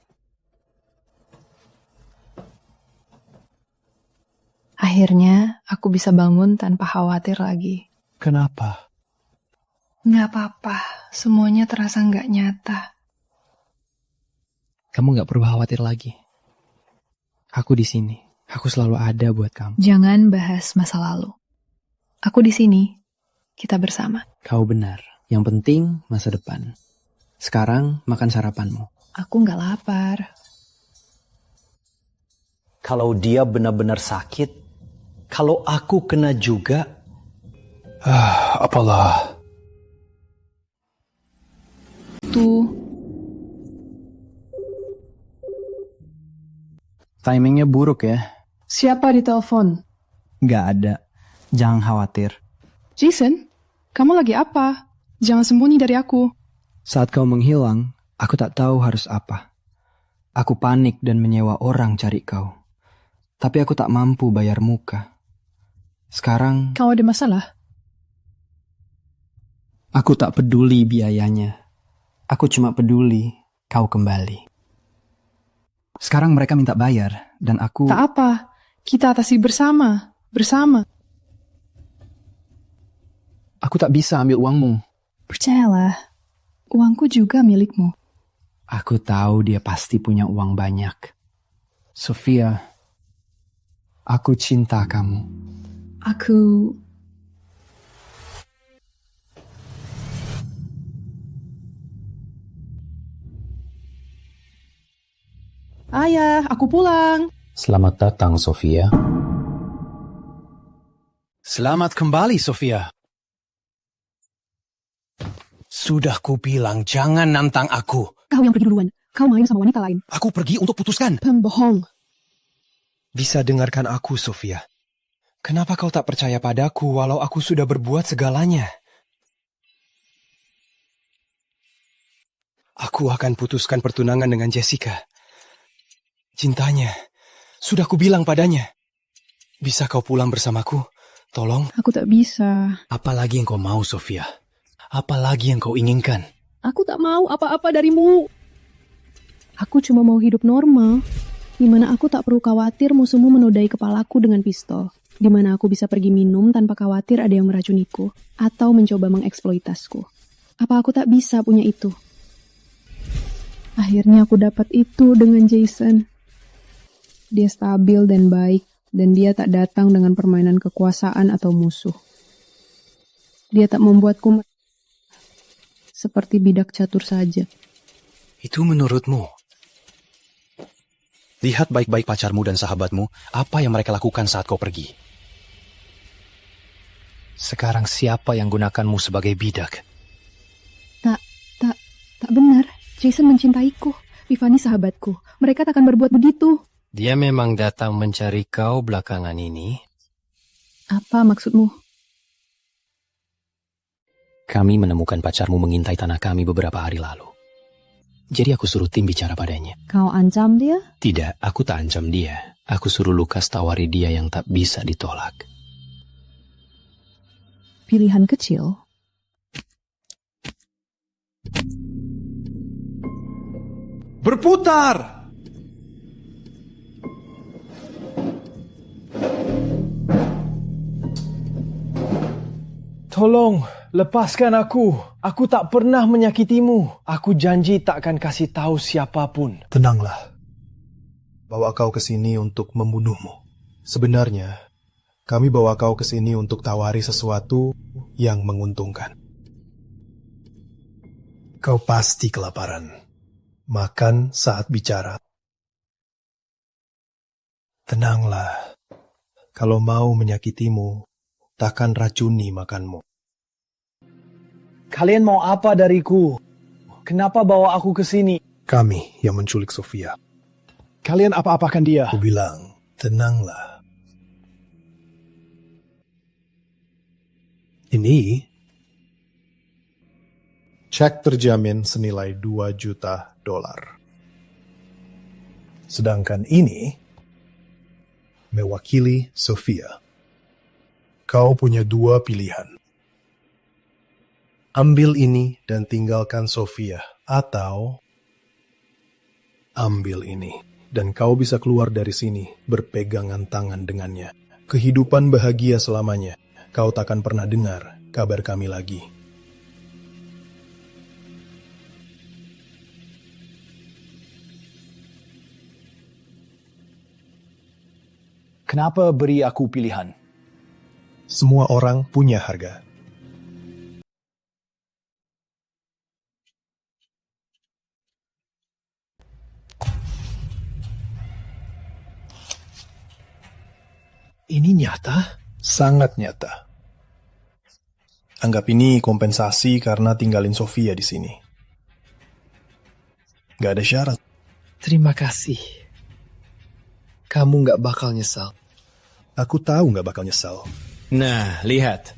Akhirnya, aku bisa bangun tanpa khawatir lagi. Kenapa? Nggak apa-apa, semuanya terasa nggak nyata. Kamu nggak perlu khawatir lagi. Aku di sini. Aku selalu ada buat kamu. Jangan bahas masa lalu. Aku di sini. Kita bersama. Kau benar. Yang penting masa depan. Sekarang makan sarapanmu. Aku nggak lapar. Kalau dia benar-benar sakit, kalau aku kena juga. Apalah. Tuh. Timingnya buruk ya. Siapa di telepon? Nggak ada. Jangan khawatir. Jason, kamu lagi apa? Jangan sembunyi dari aku. Saat kau menghilang, aku tak tahu harus apa. Aku panik dan menyewa orang cari kau. Tapi aku tak mampu bayar muka. Sekarang... Kau ada masalah? Aku tak peduli biayanya. Aku cuma peduli kau kembali. Sekarang mereka minta bayar, dan aku... Tak apa, kita atasi bersama. Bersama. Aku tak bisa ambil uangmu. Percayalah, uangku juga milikmu. Aku tahu dia pasti punya uang banyak. Sofia, aku cinta kamu. Aku... Ayah, aku pulang. Selamat datang, Sofia. Selamat kembali, Sofia. Sudah kubilang jangan nantang aku. Kau yang pergi duluan. Kau main sama wanita lain. Aku pergi untuk putuskan. Pembohong. Bisa dengarkan aku, Sofia. Kenapa kau tak percaya padaku walau aku sudah berbuat segalanya? Aku akan putuskan pertunangan dengan Jessica. Cintanya, sudah kubilang padanya. Bisa kau pulang bersamaku? Tolong. Aku tak bisa. Apalagi yang kau mau, Sofia? Apalagi yang kau inginkan? Aku tak mau apa-apa darimu. Aku cuma mau hidup normal, di mana aku tak perlu khawatir musuhmu menodai kepalaku dengan pistol, di mana aku bisa pergi minum tanpa khawatir ada yang meracuniku, atau mencoba mengeksploitasku. Apa aku tak bisa punya itu? Akhirnya aku dapat itu dengan Jason. Dia stabil dan baik, dan dia tak datang dengan permainan kekuasaan atau musuh. Dia tak membuatku seperti bidak catur saja. Itu menurutmu? Lihat baik-baik pacarmu dan sahabatmu, apa yang mereka lakukan saat kau pergi. Sekarang siapa yang gunakanmu sebagai bidak? Tak benar. Jason mencintaiku. Tiffany sahabatku. Mereka tak akan berbuat begitu. Dia memang datang mencari kau belakangan ini. Apa maksudmu? Kami menemukan pacarmu mengintai tanah kami beberapa hari lalu. Jadi aku suruh tim bicara padanya. Kau ancam dia? Tidak, aku tak ancam dia. Aku suruh Lukas tawari dia yang tak bisa ditolak. Pilihan kecil? Berputar! Tolong, lepaskan aku. Aku tak pernah menyakitimu. Aku janji tak akan kasih tahu siapapun. Tenanglah. Bawa kau ke sini untuk membunuhmu. Sebenarnya, kami bawa kau ke sini untuk tawari sesuatu yang menguntungkan. Kau pasti kelaparan. Makan saat bicara. Tenanglah. Kalau mau menyakitimu, takkan racuni makanmu. Kalian mau apa dariku? Kenapa bawa aku ke sini? Kami yang menculik Sofia. Kalian apa-apakan dia? Aku bilang, tenanglah. Ini cek terjamin senilai $2 juta. Sedangkan ini mewakili Sofia. Kau punya dua pilihan. Ambil ini dan tinggalkan Sofia, atau ambil ini dan kau bisa keluar dari sini berpegangan tangan dengannya. Kehidupan bahagia selamanya. Kau takkan pernah dengar kabar kami lagi. Kenapa beri aku pilihan? Semua orang punya harga. Ini nyata? Sangat nyata. Anggap ini kompensasi karena tinggalin Sofia di sini. Gak ada syarat. Terima kasih. Kamu gak bakal nyesal. Aku tahu gak bakal nyesal. Nah, lihat.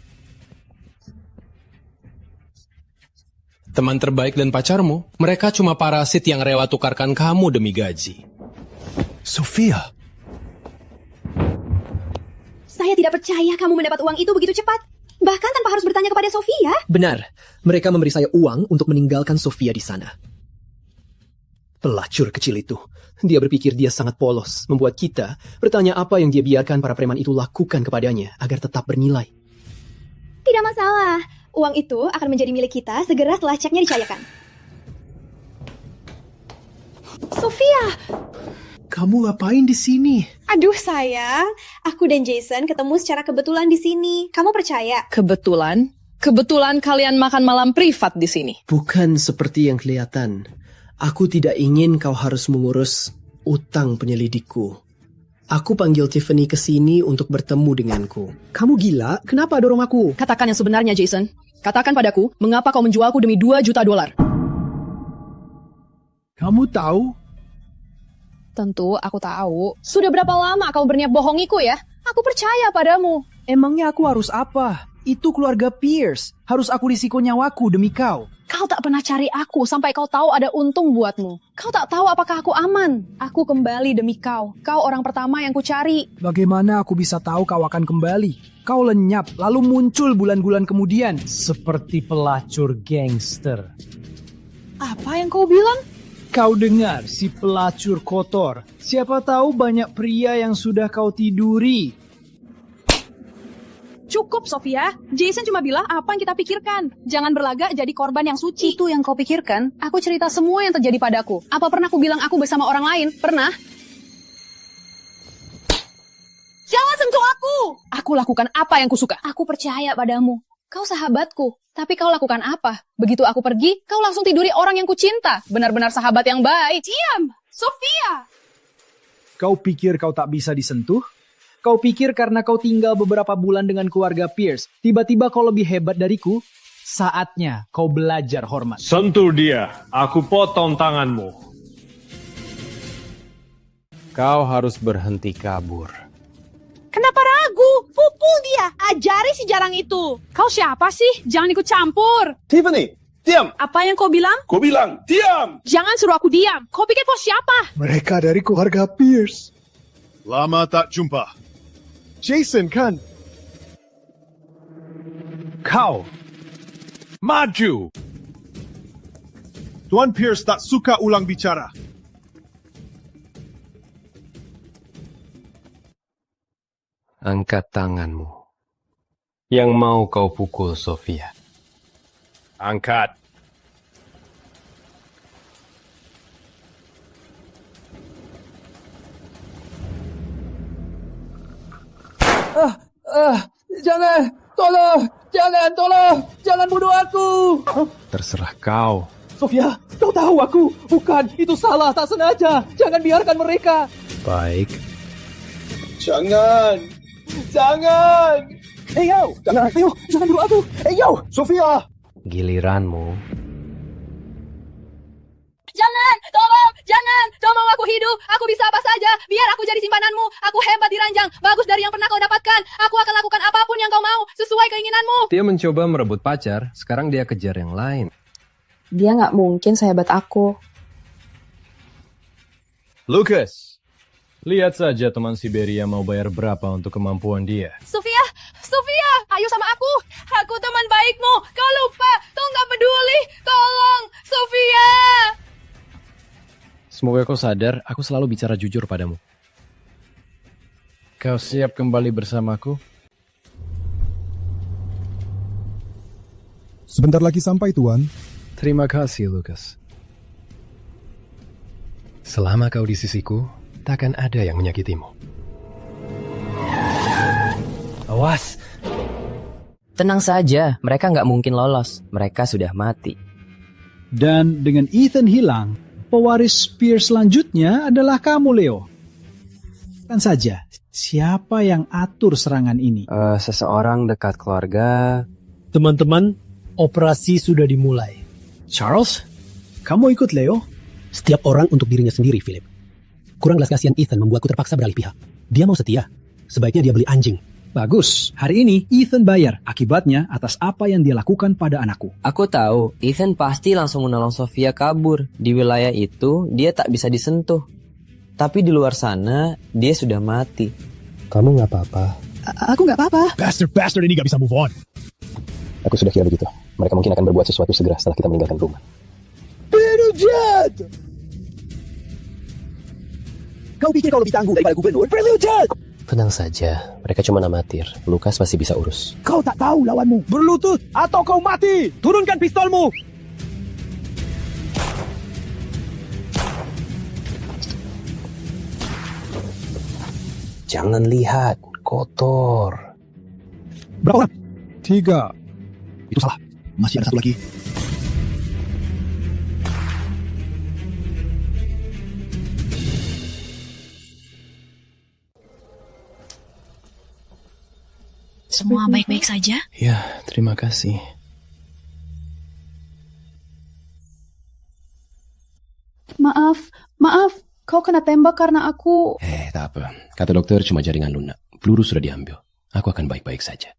Teman terbaik dan pacarmu, mereka cuma parasit yang rela tukarkan kamu demi gaji. Sofia. Saya tidak percaya kamu mendapat uang itu begitu cepat. Bahkan tanpa harus bertanya kepada Sofia. Benar, mereka memberi saya uang untuk meninggalkan Sofia di sana. Pelacur kecil itu. Dia berpikir dia sangat polos, membuat kita bertanya apa yang dia biarkan para preman itu lakukan kepadanya agar tetap bernilai. Tidak masalah. Uang itu akan menjadi milik kita segera setelah ceknya dicairkan. Sofia! Kamu ngapain di sini? Aduh sayang, aku dan Jason ketemu secara kebetulan di sini. Kamu percaya? Kebetulan? Kebetulan kalian makan malam privat di sini. Bukan seperti yang kelihatan. Aku tidak ingin kau harus mengurus utang penyelidikku. Aku panggil Tiffany ke sini untuk bertemu denganku. Kamu gila? Kenapa dorong aku? Katakan yang sebenarnya, Jason. Katakan padaku, mengapa kau menjualku demi $2 juta? Kamu tahu? Tentu aku tahu. Sudah berapa lama kau berniat bohongiku ya? Aku percaya padamu. Emangnya aku harus apa? Itu keluarga Pierce. Harus aku risiko nyawaku demi kau. Kau tak pernah cari aku sampai kau tahu ada untung buatmu. Kau tak tahu apakah aku aman. Aku kembali demi kau. Kau orang pertama yang ku cari. Bagaimana aku bisa tahu kau akan kembali? Kau lenyap, lalu muncul bulan-bulan kemudian. Seperti pelacur gangster. Apa yang kau bilang? Kau dengar, si pelacur kotor. Siapa tahu banyak pria yang sudah kau tiduri. Cukup, Sofia. Jason cuma bilang apa yang kita pikirkan. Jangan berlagak jadi korban yang suci. Itu yang kau pikirkan? Aku cerita semua yang terjadi padaku. Apa pernah aku bilang aku bersama orang lain? Pernah? Jangan sentuh aku! Aku lakukan apa yang kusuka. Aku percaya padamu. Kau sahabatku. Tapi kau lakukan apa? Begitu aku pergi, kau langsung tiduri orang yang kucinta. Benar-benar sahabat yang baik. Diam! Sofia! Kau pikir kau tak bisa disentuh? Kau pikir karena kau tinggal beberapa bulan dengan keluarga Pierce, tiba-tiba kau lebih hebat dariku? Saatnya kau belajar hormat. Sentuh dia, aku potong tanganmu. Kau harus berhenti kabur. Kenapa ragu? Pukul dia. Ajari si jarang itu. Kau siapa sih? Jangan ikut campur. Tiffany, diam. Apa yang kau bilang? Kau bilang, diam. Jangan suruh aku diam. Kau pikir kau siapa? Mereka dari keluarga Pierce. Lama tak jumpa. Jason kan? Kau. Maju. Tuan Pierce tak suka ulang bicara. Angkat tanganmu. Yang mau kau pukul Sofia. Angkat. Jangan, tolong, jangan bunuh aku. Terserah kau. Sofia, kau tahu aku. Bukan, itu salah, tak sengaja. Jangan biarkan mereka. Baik. Jangan. Yo, jangan bunuh aku. Yo, Sofia. Giliranmu. Jangan mau aku hidup. Aku bisa apa saja. Biar aku jadi simpananmu. Aku hebat di ranjang. Bagus dari yang pernah kau dapatkan. Aku akan lakukan apapun yang kau mau. Sesuai keinginanmu. Dia mencoba merebut pacar. Sekarang dia kejar yang lain. Dia nggak mungkin sehebat aku. Lucas, lihat saja teman Siberia mau bayar berapa untuk kemampuan dia. Sofia, Sofia, ayo sama aku. Aku teman baikmu. Kau lupa, kau nggak peduli. Tolong, Sofia. Semoga kau sadar, aku selalu bicara jujur padamu. Kau siap kembali bersamaku? Sebentar lagi sampai, Tuan. Terima kasih, Lucas. Selama kau di sisiku, takkan ada yang menyakitimu. Awas. Tenang saja, mereka nggak mungkin lolos. Mereka sudah mati. Dan dengan Ethan hilang, pewaris Pierce selanjutnya adalah kamu, Leo. Kan saja, siapa yang atur serangan ini? Seseorang dekat keluarga. Teman-teman, operasi sudah dimulai. Charles, kamu ikut Leo? Setiap orang untuk dirinya sendiri, Philip. Kurang belas kasihan Ethan membuatku terpaksa beralih pihak. Dia mau setia. Sebaiknya dia beli anjing. Bagus, hari ini Ethan bayar akibatnya atas apa yang dia lakukan pada anakku. Aku tahu, Ethan pasti langsung menolong Sofia kabur. Di wilayah itu, dia tak bisa disentuh. Tapi di luar sana, dia sudah mati. Kamu nggak apa-apa. Aku nggak apa-apa. Bastard ini nggak bisa move on. Aku sudah kira begitu. Mereka mungkin akan berbuat sesuatu segera setelah kita meninggalkan rumah. Brilliant! Kau pikir kau lebih tangguh daripada gubernur? Brilliant! Tenang saja, mereka cuma amatir. Lucas masih bisa urus. Kau tak tahu lawanmu. Berlutut atau kau mati. Turunkan pistolmu. Jangan lihat, kotor. Berapa orang? 3. Itu salah. Masih ada satu lagi. Semua baik-baik saja? Ya, terima kasih. Maaf, kau kena tembak karena aku... Tak apa. Kata dokter cuma jaringan lunak. Peluru sudah diambil. Aku akan baik-baik saja.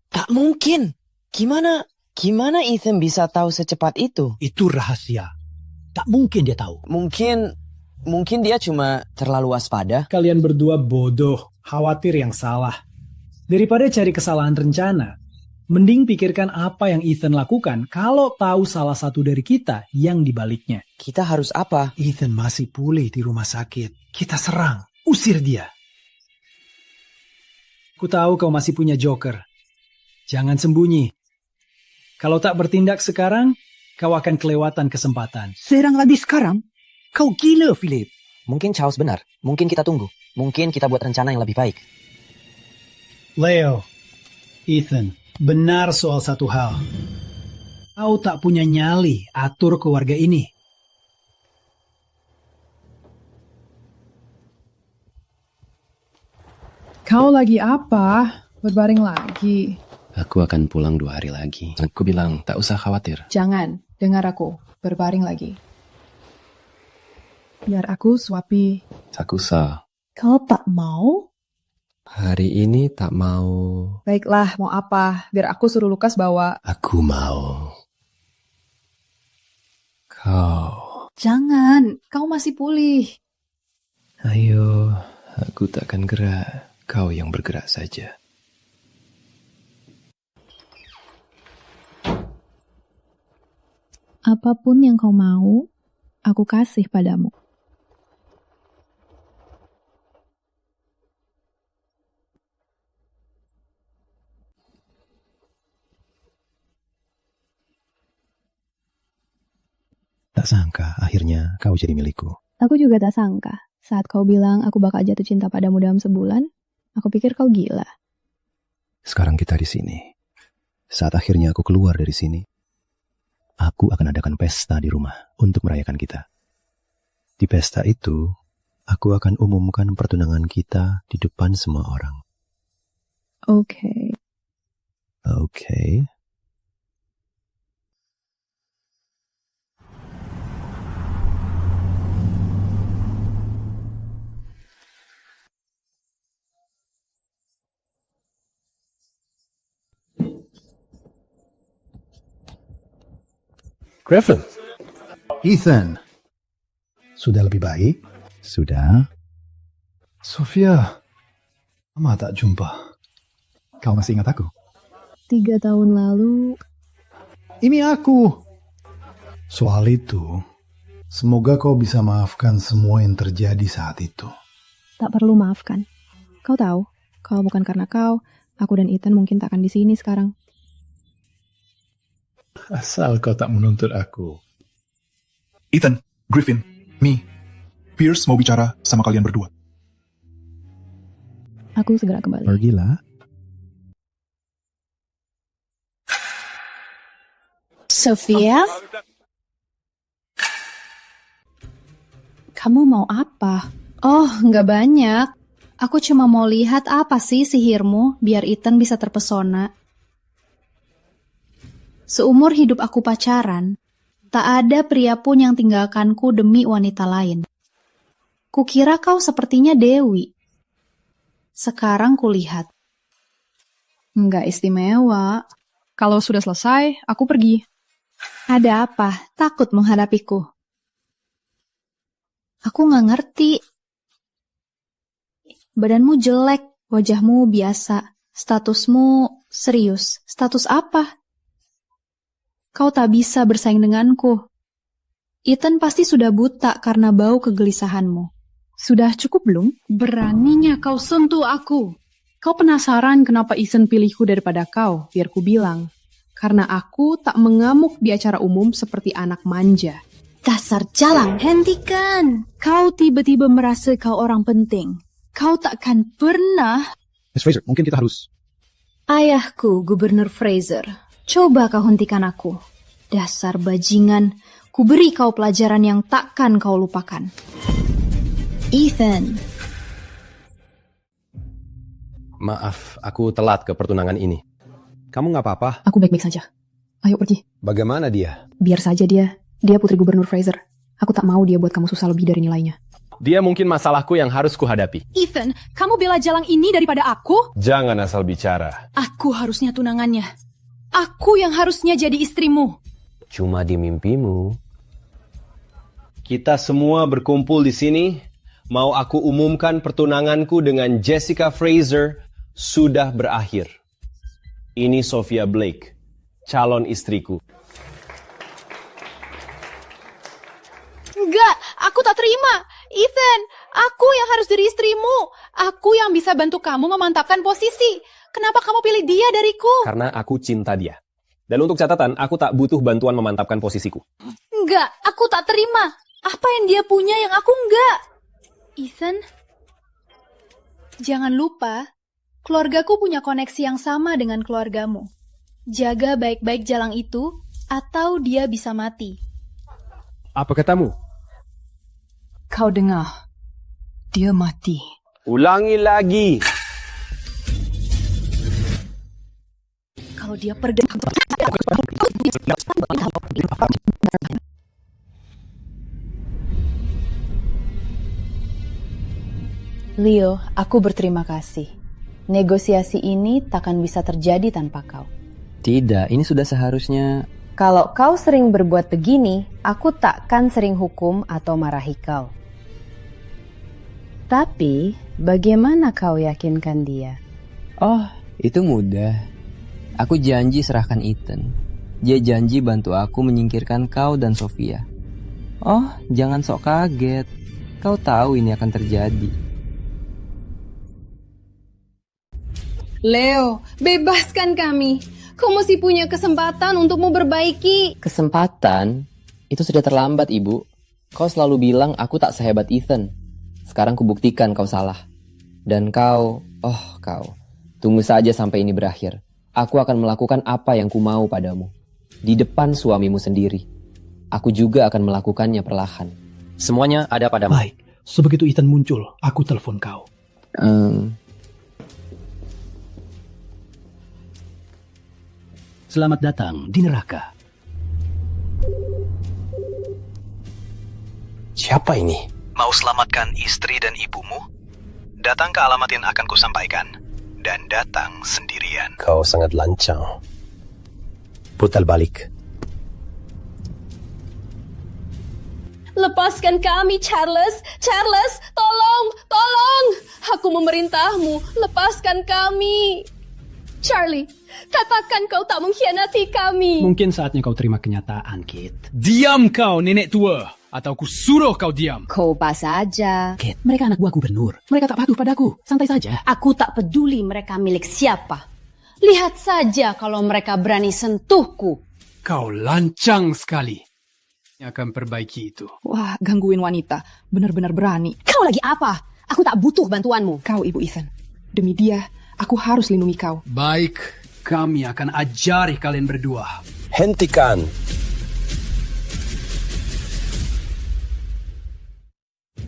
Tak mungkin. Gimana Ethan bisa tahu secepat itu? Itu rahasia. Tak mungkin dia tahu. Mungkin dia cuma terlalu waspada. Kalian berdua bodoh, khawatir yang salah. Daripada cari kesalahan rencana, mending pikirkan apa yang Ethan lakukan kalau tahu salah satu dari kita yang dibaliknya. Kita harus apa? Ethan masih pulih di rumah sakit. Kita serang, usir dia. Ku tahu kau masih punya Joker. Jangan sembunyi. Kalau tak bertindak sekarang, kau akan kelewatan kesempatan. Serang lagi sekarang? Kau gila, Philip. Mungkin Charles benar. Mungkin kita tunggu. Mungkin kita buat rencana yang lebih baik. Leo, Ethan, benar soal satu hal. Kau tak punya nyali atur keluarga ini. Kau lagi apa? Berbaring lagi. Aku akan pulang 2 hari lagi. Aku bilang, tak usah khawatir. Jangan, dengar aku. Berbaring lagi. Biar aku suapi. Tak usah. Kau tak mau? Hari ini tak mau. Baiklah, mau apa? Biar aku suruh Lucas bawa. Aku mau. Kau. Jangan, kau masih pulih. Ayo, aku takkan gerak. Kau yang bergerak saja. Apapun yang kau mau, aku kasih padamu. Tak sangka akhirnya kau jadi milikku. Aku juga tak sangka. Saat kau bilang aku bakal jatuh cinta padamu dalam sebulan, aku pikir kau gila. Sekarang kita di sini. Saat akhirnya aku keluar dari sini, aku akan adakan pesta di rumah untuk merayakan kita. Di pesta itu, aku akan umumkan pertunangan kita di depan semua orang. Oke. Oke. Griffin. Ethan. Sudah lebih baik? Sudah. Sofia. Lama tak jumpa. Kau masih ingat aku? 3 tahun lalu... Ini aku. Soal itu, semoga kau bisa maafkan semua yang terjadi saat itu. Tak perlu maafkan. Kau tahu, kalau bukan karena kau, aku dan Ethan mungkin tak akan di sini sekarang. Asal kau tak menuntut aku. Ethan, Griffin, Me, Pierce mau bicara sama kalian berdua. Aku segera kembali. Pergilah. Sophia? Kamu mau apa? Oh, nggak banyak. Aku cuma mau lihat apa sih sihirmu, biar Ethan bisa terpesona. Seumur hidup aku pacaran, tak ada pria pun yang tinggalkanku demi wanita lain. Kukira kau sepertinya Dewi. Sekarang kulihat. Nggak istimewa. Kalau sudah selesai, aku pergi. Ada apa? Takut menghadapiku? Aku nggak ngerti. Badanmu jelek, wajahmu biasa, statusmu serius. Status apa? Kau tak bisa bersaing denganku. Ethan pasti sudah buta karena bau kegelisahanmu. Sudah cukup belum? Beraninya kau sentuh aku. Kau penasaran kenapa Ethan pilihku daripada kau, biar ku bilang. Karena aku tak mengamuk di acara umum seperti anak manja. Dasar jalang, hentikan. Kau tiba-tiba merasa kau orang penting. Kau takkan pernah... Miss Fraser, mungkin kita harus... Ayahku, Gubernur Fraser. Coba kau hentikan aku. Dasar bajingan, ku beri kau pelajaran yang takkan kau lupakan. Ethan. Maaf, aku telat ke pertunangan ini. Kamu nggak apa-apa? Aku baik-baik saja. Ayo pergi. Bagaimana dia? Biar saja dia. Dia putri Gubernur Fraser. Aku tak mau dia buat kamu susah lebih dari nilainya. Dia mungkin masalahku yang harus kuhadapi. Ethan, kamu bela Jalang ini daripada aku? Jangan asal bicara. Aku harusnya tunangannya. Aku yang harusnya jadi istrimu. Cuma di mimpimu. Kita semua berkumpul di sini. Mau aku umumkan pertunanganku dengan Jessica Fraser sudah berakhir. Ini Sophia Blake, calon istriku. Enggak, aku tak terima. Ethan, aku yang harus jadi istrimu. Aku yang bisa bantu kamu memantapkan posisi. Kenapa kamu pilih dia dariku? Karena aku cinta dia. Dan untuk catatan, aku tak butuh bantuan memantapkan posisiku. Enggak, aku tak terima. Apa yang dia punya yang aku enggak? Ethan, jangan lupa, keluargaku punya koneksi yang sama dengan keluargamu. Jaga baik-baik Jalang itu, atau dia bisa mati. Apa katamu? Kau dengar, dia mati. Ulangi lagi. Kalau dia pergi... Leo, aku berterima kasih. Negosiasi ini takkan bisa terjadi tanpa kau. Tidak, ini sudah seharusnya... Kalau kau sering berbuat begini, aku takkan sering hukum atau marahi kau. Tapi, bagaimana kau yakinkan dia? Oh, itu mudah. Aku janji serahkan Ethan. Dia janji bantu aku menyingkirkan kau dan Sophia. Oh, jangan sok kaget. Kau tahu ini akan terjadi. Leo, bebaskan kami. Kau masih punya kesempatan untuk memperbaiki. Kesempatan? Itu sudah terlambat, Ibu. Kau selalu bilang aku tak sehebat Ethan. Sekarang kubuktikan kau salah. Dan kau, tunggu saja sampai ini berakhir. Aku akan melakukan apa yang ku mau padamu. Di depan suamimu sendiri. Aku juga akan melakukannya perlahan. Semuanya ada padamu. Baik, sebegitu Ethan muncul, aku telepon kau. Selamat datang di neraka. Siapa ini? Mau selamatkan istri dan ibumu? Datang ke alamat yang akan kusampaikan. Dan datang sendirian. Kau sangat lancang. Putar balik. Lepaskan kami, Charles. Charles, tolong, tolong. Aku memerintahmu, lepaskan kami. Charlie, katakan kau tak mengkhianati kami. Mungkin saatnya kau terima kenyataan, Kate. Diam kau, nenek tua. Atau ku suruh kau diam. Coba saja. Kate, mereka anak buah gubernur. Mereka tak patuh padaku. Santai saja. Aku tak peduli mereka milik siapa. Lihat saja kalau mereka berani sentuhku. Kau lancang sekali. Akan perbaiki itu. Wah, gangguin wanita. Benar-benar berani. Kau lagi apa? Aku tak butuh bantuanmu. Kau, Ibu Ethan. Demi dia, aku harus lindungi kau. Baik, kami akan ajari kalian berdua. Hentikan.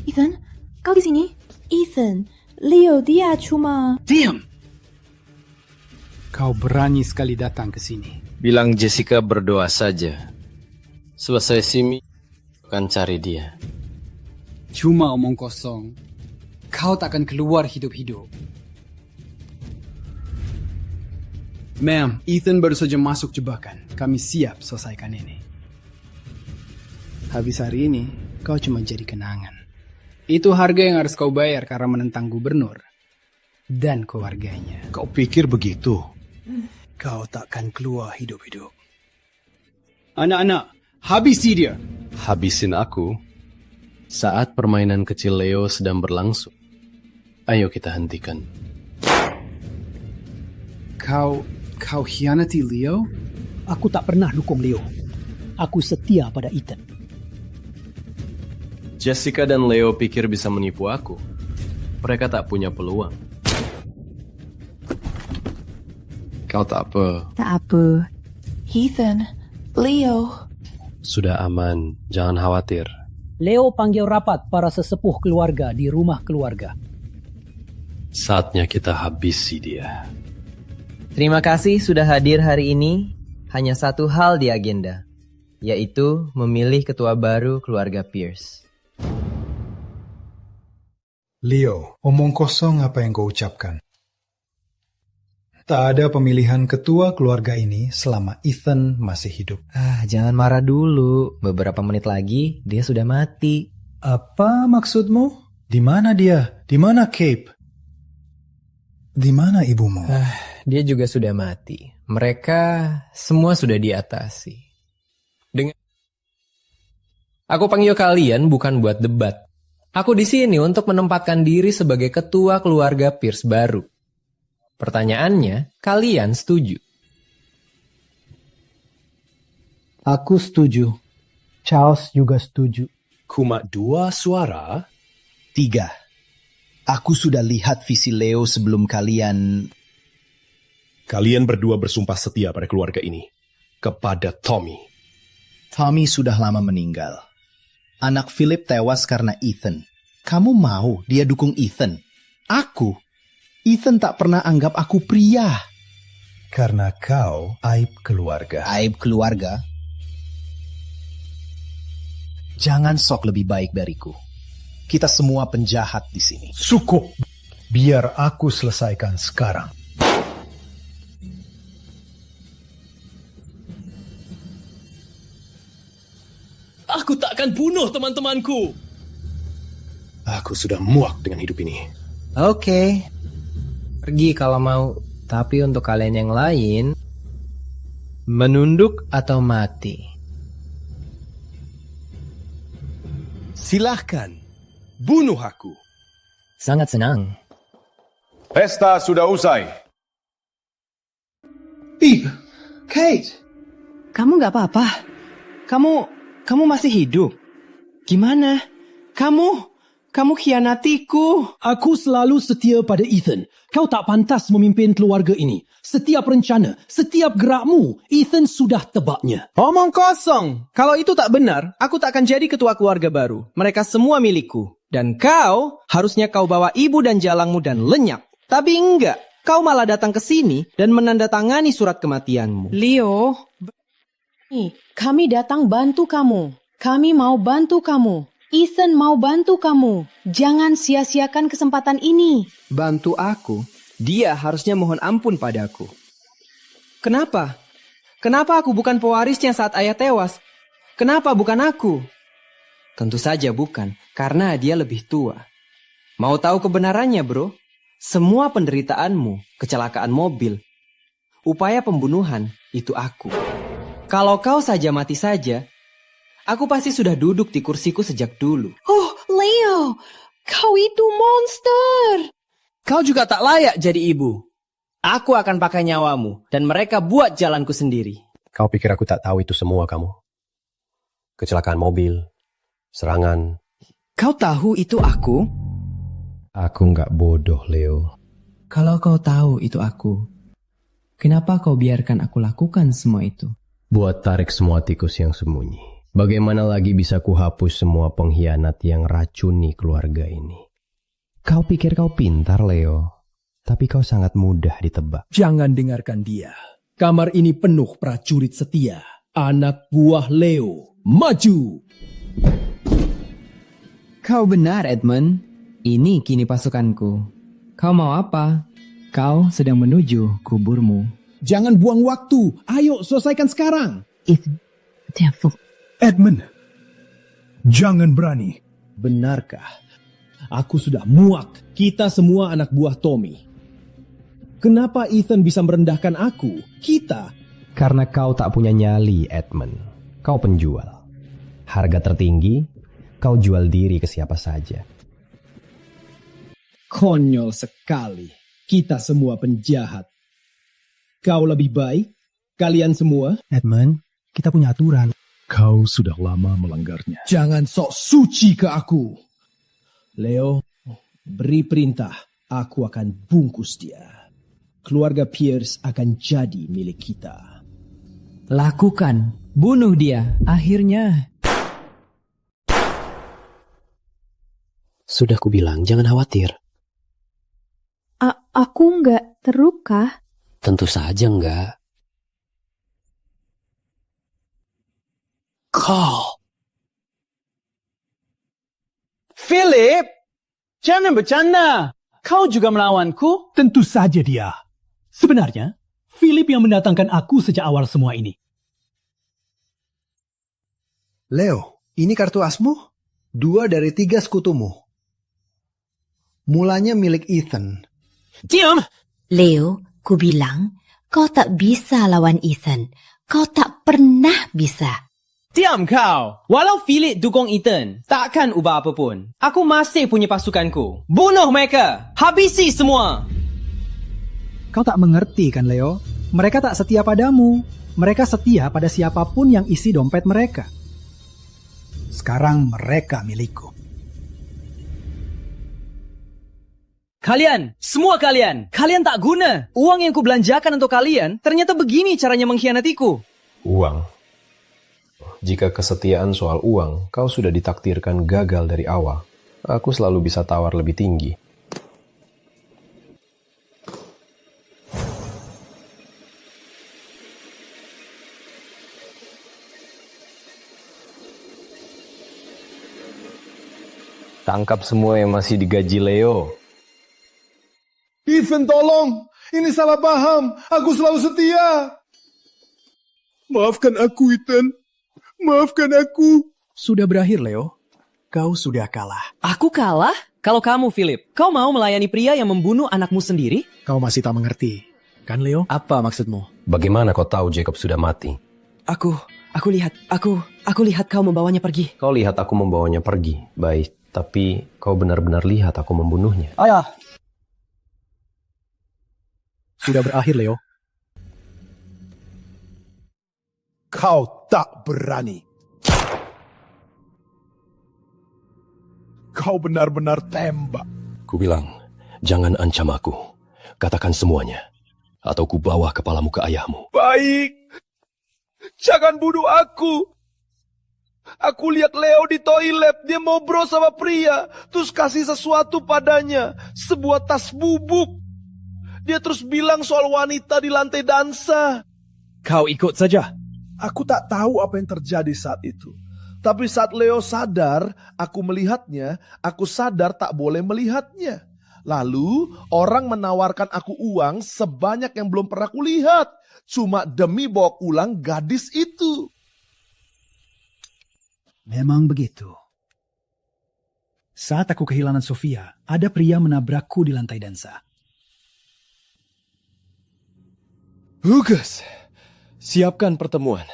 Ethan, kau di sini? Ethan, Leo dia cuma... Diam! Kau berani sekali datang ke sini. Bilang Jessica berdoa saja. Selesai Simi akan cari dia. Cuma omong kosong. Kau takkan keluar hidup-hidup. Ma'am, Ethan baru saja masuk jebakan. Kami siap selesaikan ini. Habis hari ini, kau cuma jadi kenangan. Itu harga yang harus kau bayar karena menentang gubernur dan keluarganya. Kau pikir begitu? Kau takkan keluar hidup-hidup. Anak-anak, habisi dia. Habisin aku? Saat permainan kecil Leo sedang berlangsung. Ayo kita hentikan. Kau hianati Leo? Aku tak pernah dukung Leo. Aku setia pada Ethan. Jessica dan Leo pikir bisa menipu aku. Mereka tak punya peluang. Kau tak apa. Tak apa. Ethan, Leo. Sudah aman, jangan khawatir. Leo panggil rapat para sesepuh keluarga di rumah keluarga. Saatnya kita habisi dia. Terima kasih sudah hadir hari ini. Hanya satu hal di agenda, yaitu memilih ketua baru keluarga Pierce. Leo, omong kosong apa yang kau ucapkan. Tak ada pemilihan ketua keluarga ini selama Ethan masih hidup. Jangan marah dulu. Beberapa menit lagi dia sudah mati. Apa maksudmu? Di mana dia? Di mana Cape? Di mana ibumu? Dia juga sudah mati. Mereka semua sudah diatasi. Aku panggil kalian bukan buat debat. Aku di sini untuk menempatkan diri sebagai ketua keluarga Pierce baru. Pertanyaannya, kalian setuju? Aku setuju. Charles juga setuju. Cuma 2 suara? 3. Aku sudah lihat visi Leo sebelum kalian... Kalian berdua bersumpah setia pada keluarga ini. Kepada Tommy. Tommy sudah lama meninggal. Anak Philip tewas karena Ethan. Kamu mau dia dukung Ethan? Aku? Ethan tak pernah anggap aku pria. Karena kau aib keluarga. Aib keluarga? Jangan sok lebih baik dariku. Kita semua penjahat di sini. Cukup. Biar aku selesaikan sekarang. Aku tak akan bunuh teman-temanku. Aku sudah muak dengan hidup ini. Oke. Pergi kalau mau. Tapi untuk kalian yang lain, menunduk atau mati. Silahkan. Bunuh aku. Sangat senang. Pesta sudah usai. Kate. Kamu gak apa-apa? Kamu masih hidup? Gimana? Kamu khianatiku. Aku selalu setia pada Ethan. Kau tak pantas memimpin keluarga ini. Setiap rencana, setiap gerakmu, Ethan sudah tebaknya. Omong kosong. Kalau itu tak benar, aku tak akan jadi ketua keluarga baru. Mereka semua milikku. Dan harusnya kau bawa ibu dan jalangmu dan lenyap. Tapi enggak. Kau malah datang ke sini dan menandatangani surat kematianmu. Leo, kami datang bantu kamu. Kami mau bantu kamu. Ethan mau bantu kamu. Jangan sia-siakan kesempatan ini. Bantu aku? Dia harusnya mohon ampun padaku. Kenapa? Kenapa aku bukan pewarisnya saat ayah tewas? Kenapa bukan aku? Tentu saja bukan, karena dia lebih tua. Mau tahu kebenarannya, bro? Semua penderitaanmu, kecelakaan mobil, upaya pembunuhan itu aku. Kalau kau saja mati saja, aku pasti sudah duduk di kursiku sejak dulu. Oh, Leo, kau itu monster. Kau juga tak layak jadi ibu. Aku akan pakai nyawamu, dan mereka buat jalanku sendiri. Kau pikir aku tak tahu itu semua kamu? Kecelakaan mobil, serangan. Kau tahu itu aku? Aku nggak bodoh, Leo. Kalau kau tahu itu aku, kenapa kau biarkan aku lakukan semua itu? Buat tarik semua tikus yang sembunyi. Bagaimana lagi bisa kuhapus semua pengkhianat yang racuni keluarga ini? Kau pikir kau pintar, Leo, tapi kau sangat mudah ditebak. Jangan dengarkan dia. Kamar ini penuh prajurit setia. Anak buah Leo, maju! Kau benar, Edmund. Ini kini pasukanku. Kau mau apa? Kau sedang menuju kuburmu. Jangan buang waktu. Ayo, selesaikan sekarang. Edmund, jangan berani. Benarkah? Aku sudah muak. Kita semua anak buah Tommy. Kenapa Ethan bisa merendahkan aku? Kita. Karena kau tak punya nyali, Edmund. Kau penjual. Harga tertinggi, kau jual diri ke siapa saja. Konyol sekali. Kita semua penjahat. Kau lebih baik? Kalian semua? Edmund, kita punya aturan. Kau sudah lama melanggarnya. Jangan sok suci ke aku. Leo, beri perintah. Aku akan bungkus dia. Keluarga Pierce akan jadi milik kita. Lakukan. Bunuh dia. Akhirnya. Sudah kubilang, jangan khawatir. Aku nggak terluka. Tentu saja enggak. Kau. Philip, jangan bercanda. Kau juga melawanku? Tentu saja dia. Sebenarnya, Philip yang mendatangkan aku sejak awal semua ini. Leo, ini kartu asmu? 2 dari 3 sekutumu. Mulanya milik Ethan. Diam! Leo, ku bilang, kau tak bisa lawan Ethan. Kau tak pernah bisa. Diam kau! Walau Philip dukung Ethan, takkan ubah apapun. Aku masih punya pasukanku. Bunuh mereka! Habisi semua! Kau tak mengerti kan, Leo? Mereka tak setia padamu. Mereka setia pada siapapun yang isi dompet mereka. Sekarang mereka milikku. Kalian, semua kalian tak guna. Uang yang kubelanjakan untuk kalian ternyata begini caranya mengkhianatiku. Uang. Jika kesetiaan soal uang, kau sudah ditakdirkan gagal dari awal. Aku selalu bisa tawar lebih tinggi. Tangkap semua yang masih digaji Leo. Ethan, tolong. Ini salah paham. Aku selalu setia. Maafkan aku, Ethan. Maafkan aku. Sudah berakhir, Leo. Kau sudah kalah. Aku kalah? Kalau kamu, Philip, kau mau melayani pria yang membunuh anakmu sendiri? Kau masih tak mengerti. Kan, Leo? Apa maksudmu? Bagaimana kau tahu Jacob sudah mati? Aku lihat kau membawanya pergi. Kau lihat aku membawanya pergi. Baik, tapi kau benar-benar lihat aku membunuhnya. Ayah. Sudah berakhir, Leo. Kau tak berani. Kau benar-benar tembak. Kubilang, jangan ancam aku. Katakan semuanya. Atau kubawa kepalamu ke ayahmu. Baik. Jangan bunuh aku. Aku lihat Leo di toilet. Dia mau bro sama pria. Terus kasih sesuatu padanya. Sebuah tas bubuk. Dia terus bilang soal wanita di lantai dansa. Kau ikut saja. Aku tak tahu apa yang terjadi saat itu. Tapi saat Leo sadar, aku melihatnya, aku sadar tak boleh melihatnya. Lalu orang menawarkan aku uang sebanyak yang belum pernah kulihat. Cuma demi bawa pulang gadis itu. Memang begitu. Saat aku kehilangan Sofia, ada pria menabrakku di lantai dansa. Lucas, siapkan pertemuan.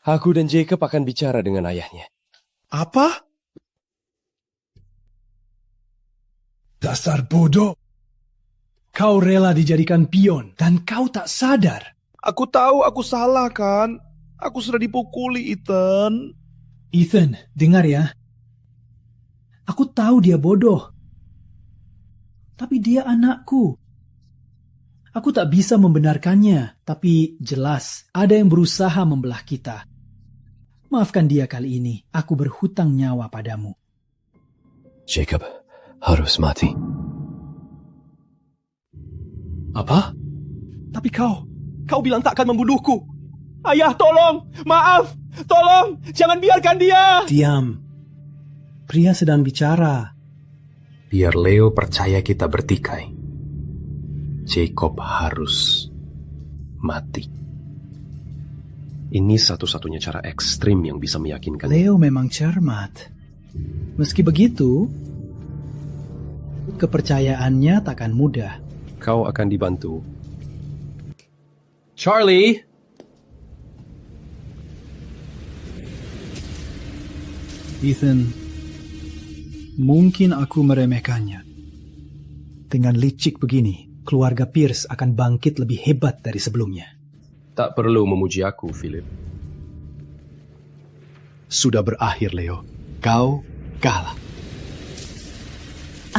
Aku dan Jacob akan bicara dengan ayahnya. Apa? Dasar bodoh. Kau rela dijadikan pion dan kau tak sadar. Aku tahu aku salah kan. Aku sudah dipukuli, Ethan. Ethan, dengar ya. Aku tahu dia bodoh. Tapi dia anakku. Aku tak bisa membenarkannya, tapi jelas ada yang berusaha membelah kita. Maafkan dia kali ini. Aku berhutang nyawa padamu. Jacob harus mati. Apa? Tapi kau bilang tak akan membunuhku. Ayah, tolong! Maaf! Tolong! Jangan biarkan dia! Diam. Pria sedang bicara. Biar Leo percaya kita bertikai. Jacob harus mati. Ini satu-satunya cara ekstrim yang bisa meyakinkan. Leo memang cermat. Meski begitu, kepercayaannya takkan mudah. Kau akan dibantu. Charlie! Ethan, mungkin aku meremehkannya. Dengan licik begini, keluarga Pierce akan bangkit lebih hebat dari sebelumnya. Tak perlu memuji aku, Philip. Sudah berakhir, Leo. Kau kalah.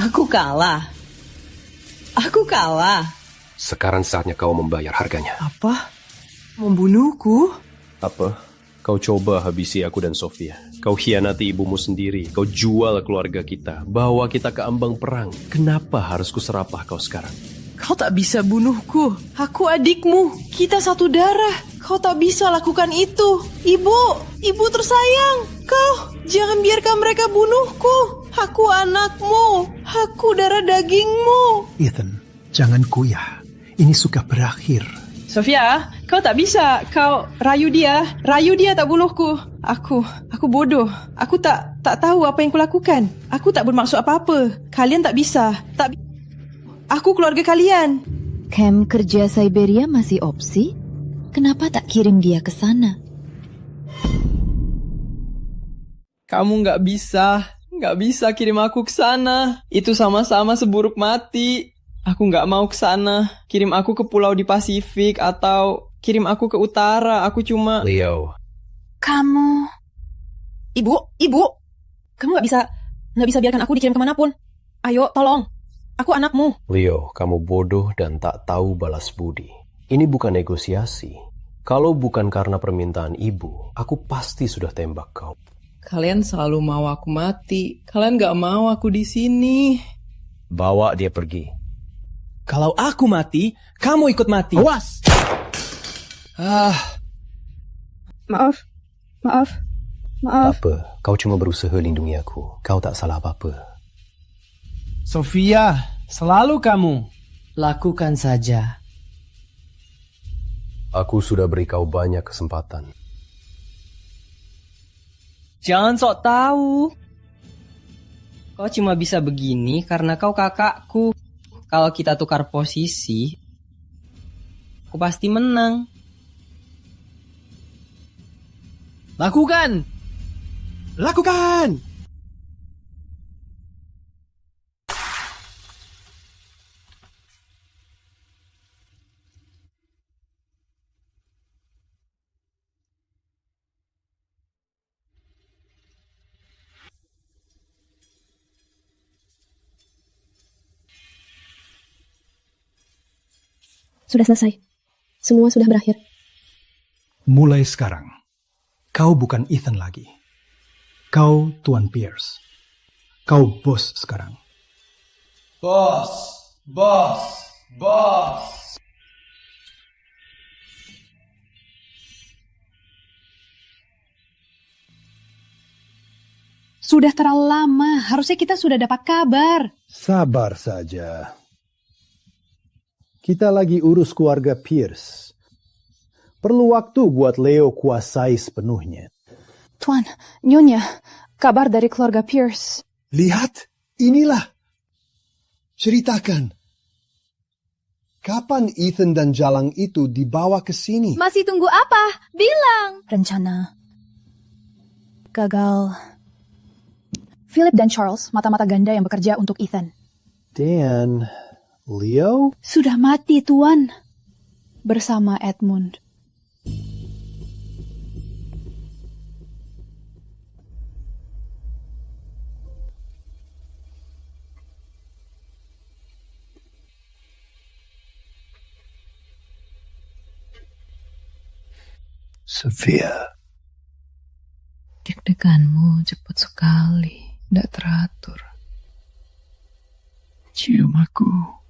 Aku kalah. Aku kalah. Sekarang saatnya kau membayar harganya. Apa? Membunuhku? Apa? Kau coba habisi aku dan Sofia. Kau khianati ibumu sendiri. Kau jual keluarga kita. Bawa kita ke ambang perang. Kenapa harus kuserapah kau sekarang? Kau tak bisa bunuhku. Aku adikmu. Kita satu darah. Kau tak bisa lakukan itu. Ibu tersayang. Kau, jangan biarkan mereka bunuhku. Aku anakmu. Aku darah dagingmu. Ethan, jangan kuyah. Ini sudah berakhir. Sofia, kau tak bisa. Kau rayu dia tak bunuhku. Aku bodoh. Aku tak tahu apa yang kulakukan. Aku tak bermaksud apa-apa. Kalian tak bisa. Aku keluarga kalian. Camp kerja Siberia masih opsi? Kenapa tak kirim dia ke sana? Kamu nggak bisa kirim aku ke sana. Itu sama-sama seburuk mati. Aku nggak mau ke sana. Kirim aku ke pulau di Pasifik atau kirim aku ke utara. Aku cuma... Leo. Kamu... Ibu. Kamu nggak bisa biarkan aku dikirim kemanapun. Ayo, tolong. Aku anakmu. Leo, kamu bodoh dan tak tahu balas budi. Ini bukan negosiasi. Kalau bukan karena permintaan ibu, aku pasti sudah tembak kau. Kalian selalu mau aku mati. Kalian nggak mau aku di sini. Bawa dia pergi. Kalau aku mati, kamu ikut mati. Awas! Maaf. Apa? Kau cuma berusaha lindungi aku. Kau tak salah apa-apa. Sofia, selalu kamu. Lakukan saja. Aku sudah beri kau banyak kesempatan. Jangan sok tahu. Kau cuma bisa begini karena kau kakakku. Kalau kita tukar posisi, aku pasti menang. Lakukan! Sudah selesai. Semua sudah berakhir. Mulai sekarang, kau bukan Ethan lagi. Kau Tuan Pierce. Kau bos sekarang. Bos. Sudah terlalu lama. Harusnya kita sudah dapat kabar. Sabar saja. Kita lagi urus keluarga Pierce. Perlu waktu buat Leo kuasai sepenuhnya. Tuan, Nyonya, kabar dari keluarga Pierce. Lihat, inilah. Ceritakan. Kapan Ethan dan Jalang itu dibawa ke sini? Masih tunggu apa? Bilang. Rencana gagal. Philip dan Charles, mata-mata ganda yang bekerja untuk Ethan. Dan Leo? Sudah mati, Tuan. Bersama Edmund. Sophia. Deg-deganmu cepat sekali, tidak teratur. Cium aku.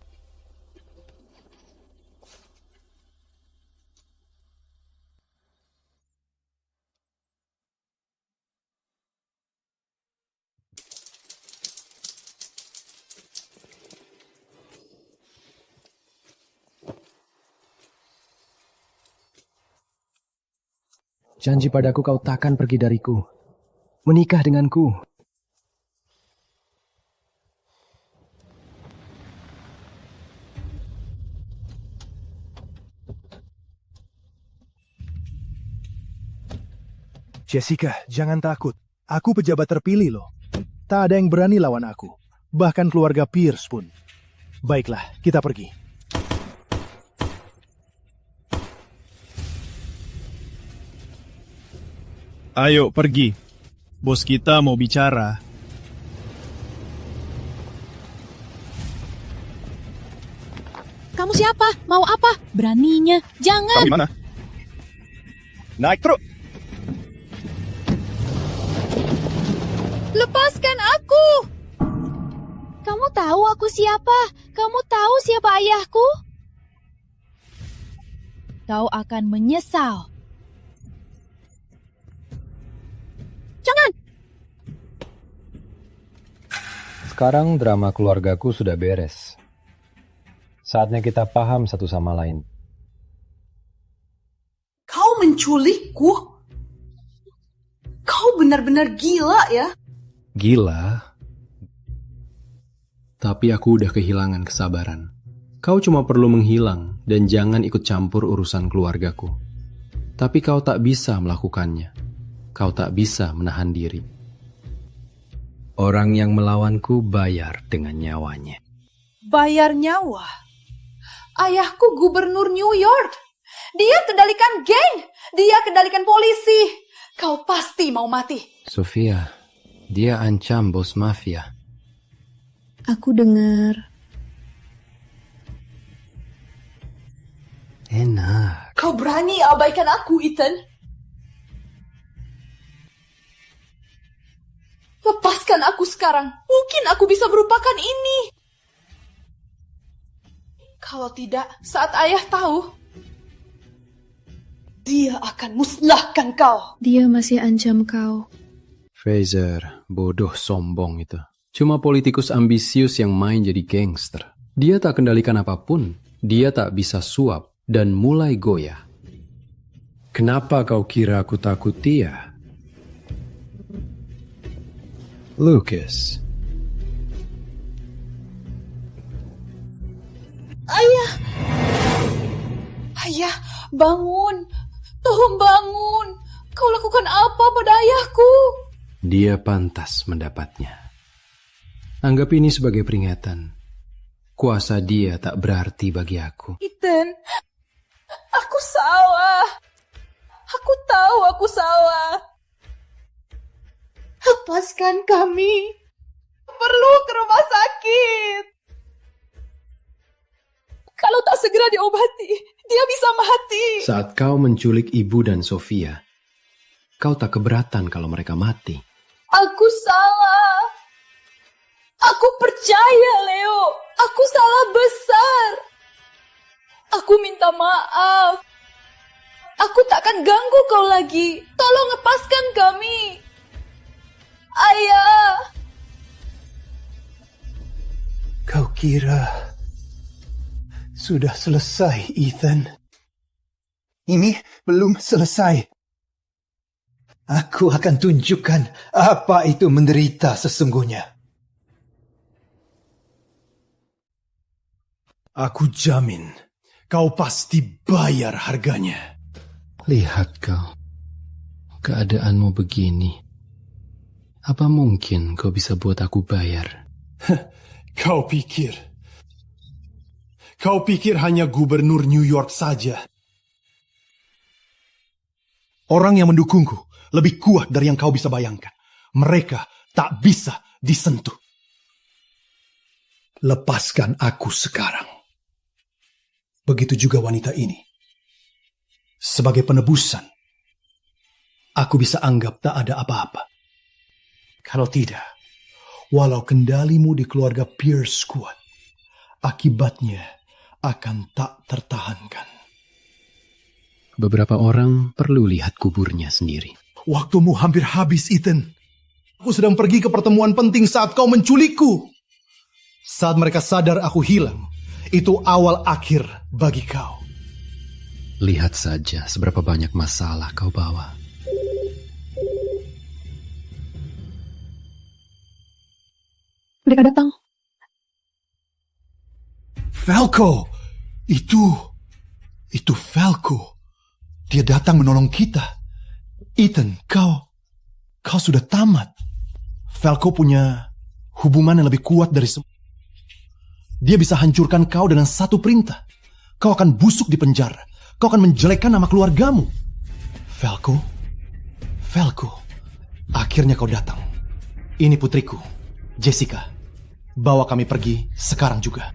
Janji padaku kau takkan pergi dariku. Menikah denganku. Jessica, jangan takut. Aku pejabat terpilih loh. Tak ada yang berani lawan aku. Bahkan keluarga Pierce pun. Baiklah, kita pergi. Ayo pergi. Bos kita mau bicara. Kamu siapa? Mau apa? Beraninya. Jangan. Kamu di mana? Naik truk. Lepaskan aku. Kamu tahu aku siapa? Kamu tahu siapa ayahku? Kau akan menyesal. Jangan! Sekarang drama keluargaku sudah beres. Saatnya kita paham satu sama lain. Kau menculikku? Kau benar-benar gila ya? Gila? Tapi aku udah kehilangan kesabaran. Kau cuma perlu menghilang dan jangan ikut campur urusan keluargaku. Tapi kau tak bisa melakukannya. Kau tak bisa menahan diri. Orang yang melawanku bayar dengan nyawanya. Bayar nyawa? Ayahku gubernur New York. Dia kendalikan geng. Dia kendalikan polisi. Kau pasti mau mati. Sophia, dia ancam bos mafia. Aku dengar. Enak. Kau berani abaikan aku, Ethan? Lepaskan aku sekarang. Mungkin aku bisa melupakan ini. Kalau tidak, saat ayah tahu, dia akan musnahkan kau. Dia masih ancam kau. Fraser, bodoh sombong itu. Cuma politikus ambisius yang main jadi gangster. Dia tak kendalikan apapun. Dia tak bisa suap dan mulai goyah. Kenapa kau kira aku takut dia? Lucas. Ayah! Ayah, bangun! Tolong bangun! Kau lakukan apa pada ayahku? Dia pantas mendapatnya. Anggap ini sebagai peringatan. Kuasa dia tak berarti bagi aku. Ethan, aku salah. Aku tahu aku salah. Lepaskan kami. Perlu ke rumah sakit. Kalau tak segera diobati, dia bisa mati. Saat kau menculik ibu dan Sophia, kau tak keberatan kalau mereka mati. Aku salah. Aku percaya, Leo. Aku salah besar. Aku minta maaf. Aku takkan ganggu kau lagi. Tolong lepaskan kami. Ayah. Kau kira sudah selesai, Ethan? Ini belum selesai. Aku akan tunjukkan apa itu menderita sesungguhnya. Aku jamin kau pasti bayar harganya. Lihat kau, keadaanmu begini. Apa mungkin kau bisa buat aku bayar? Kau pikir hanya gubernur New York saja. Orang yang mendukungku lebih kuat dari yang kau bisa bayangkan. Mereka tak bisa disentuh. Lepaskan aku sekarang. Begitu juga wanita ini. Sebagai penebusan, aku bisa anggap tak ada apa-apa. Kalau tidak, walau kendalimu di keluarga Pierce kuat, akibatnya akan tak tertahankan. Beberapa orang perlu lihat kuburnya sendiri. Waktumu hampir habis, Ethan. Aku sedang pergi ke pertemuan penting saat kau menculikku. Saat mereka sadar aku hilang, itu awal akhir bagi kau. Lihat saja seberapa banyak masalah kau bawa. Mereka datang. Falco! Itu Falco. Dia datang menolong kita. Ethan, kau sudah tamat. Falco punya hubungan yang lebih kuat dari semua. Dia bisa hancurkan kau dengan satu perintah. Kau akan busuk di penjara. Kau akan menjelekkan nama keluargamu. Falco, akhirnya kau datang. Ini putriku, Jessica. Bawa kami pergi sekarang juga.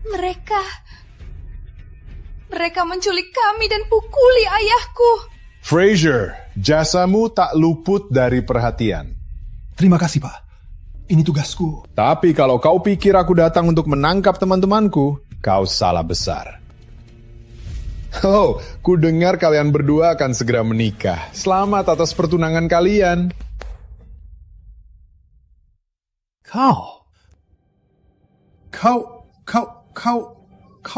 Mereka menculik kami dan pukuli ayahku. Fraser, jasamu tak luput dari perhatian. Terima kasih, Pak. Ini tugasku. Tapi kalau kau pikir aku datang untuk menangkap teman-temanku, kau salah besar. Oh, ku dengar kalian berdua akan segera menikah. Selamat atas pertunangan kalian. Kau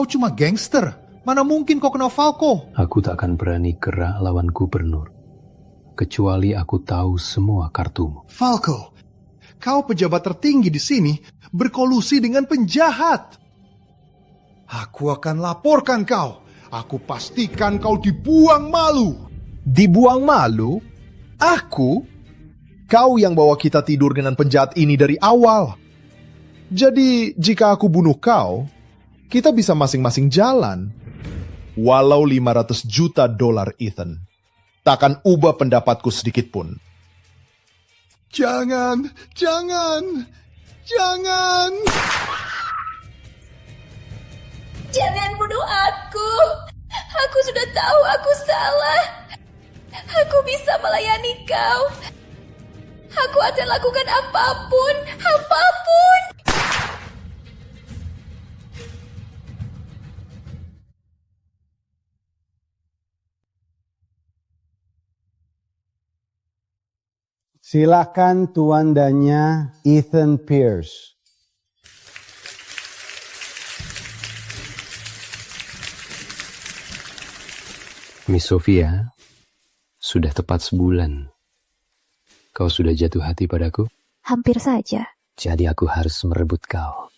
cuma gangster. Mana mungkin kau kenal Falco? Aku tak akan berani gerak lawan gubernur, kecuali aku tahu semua kartumu. Falco, kau pejabat tertinggi di sini berkolusi dengan penjahat. Aku akan laporkan kau. Aku pastikan kau dibuang malu. Dibuang malu? Aku? Kau yang bawa kita tidur dengan penjahat ini dari awal. Jadi, jika aku bunuh kau, kita bisa masing-masing jalan. Walau $500 juta, Ethan. Takkan ubah pendapatku sedikit pun. Jangan. Jangan bunuh aku. Aku sudah tahu aku salah. Aku bisa melayani kau. Aku akan lakukan apapun. Silakan Tuan Danya Ethan Pierce. Miss Sophia, sudah tepat sebulan. Kau sudah jatuh hati padaku? Hampir saja. Jadi aku harus merebut kau.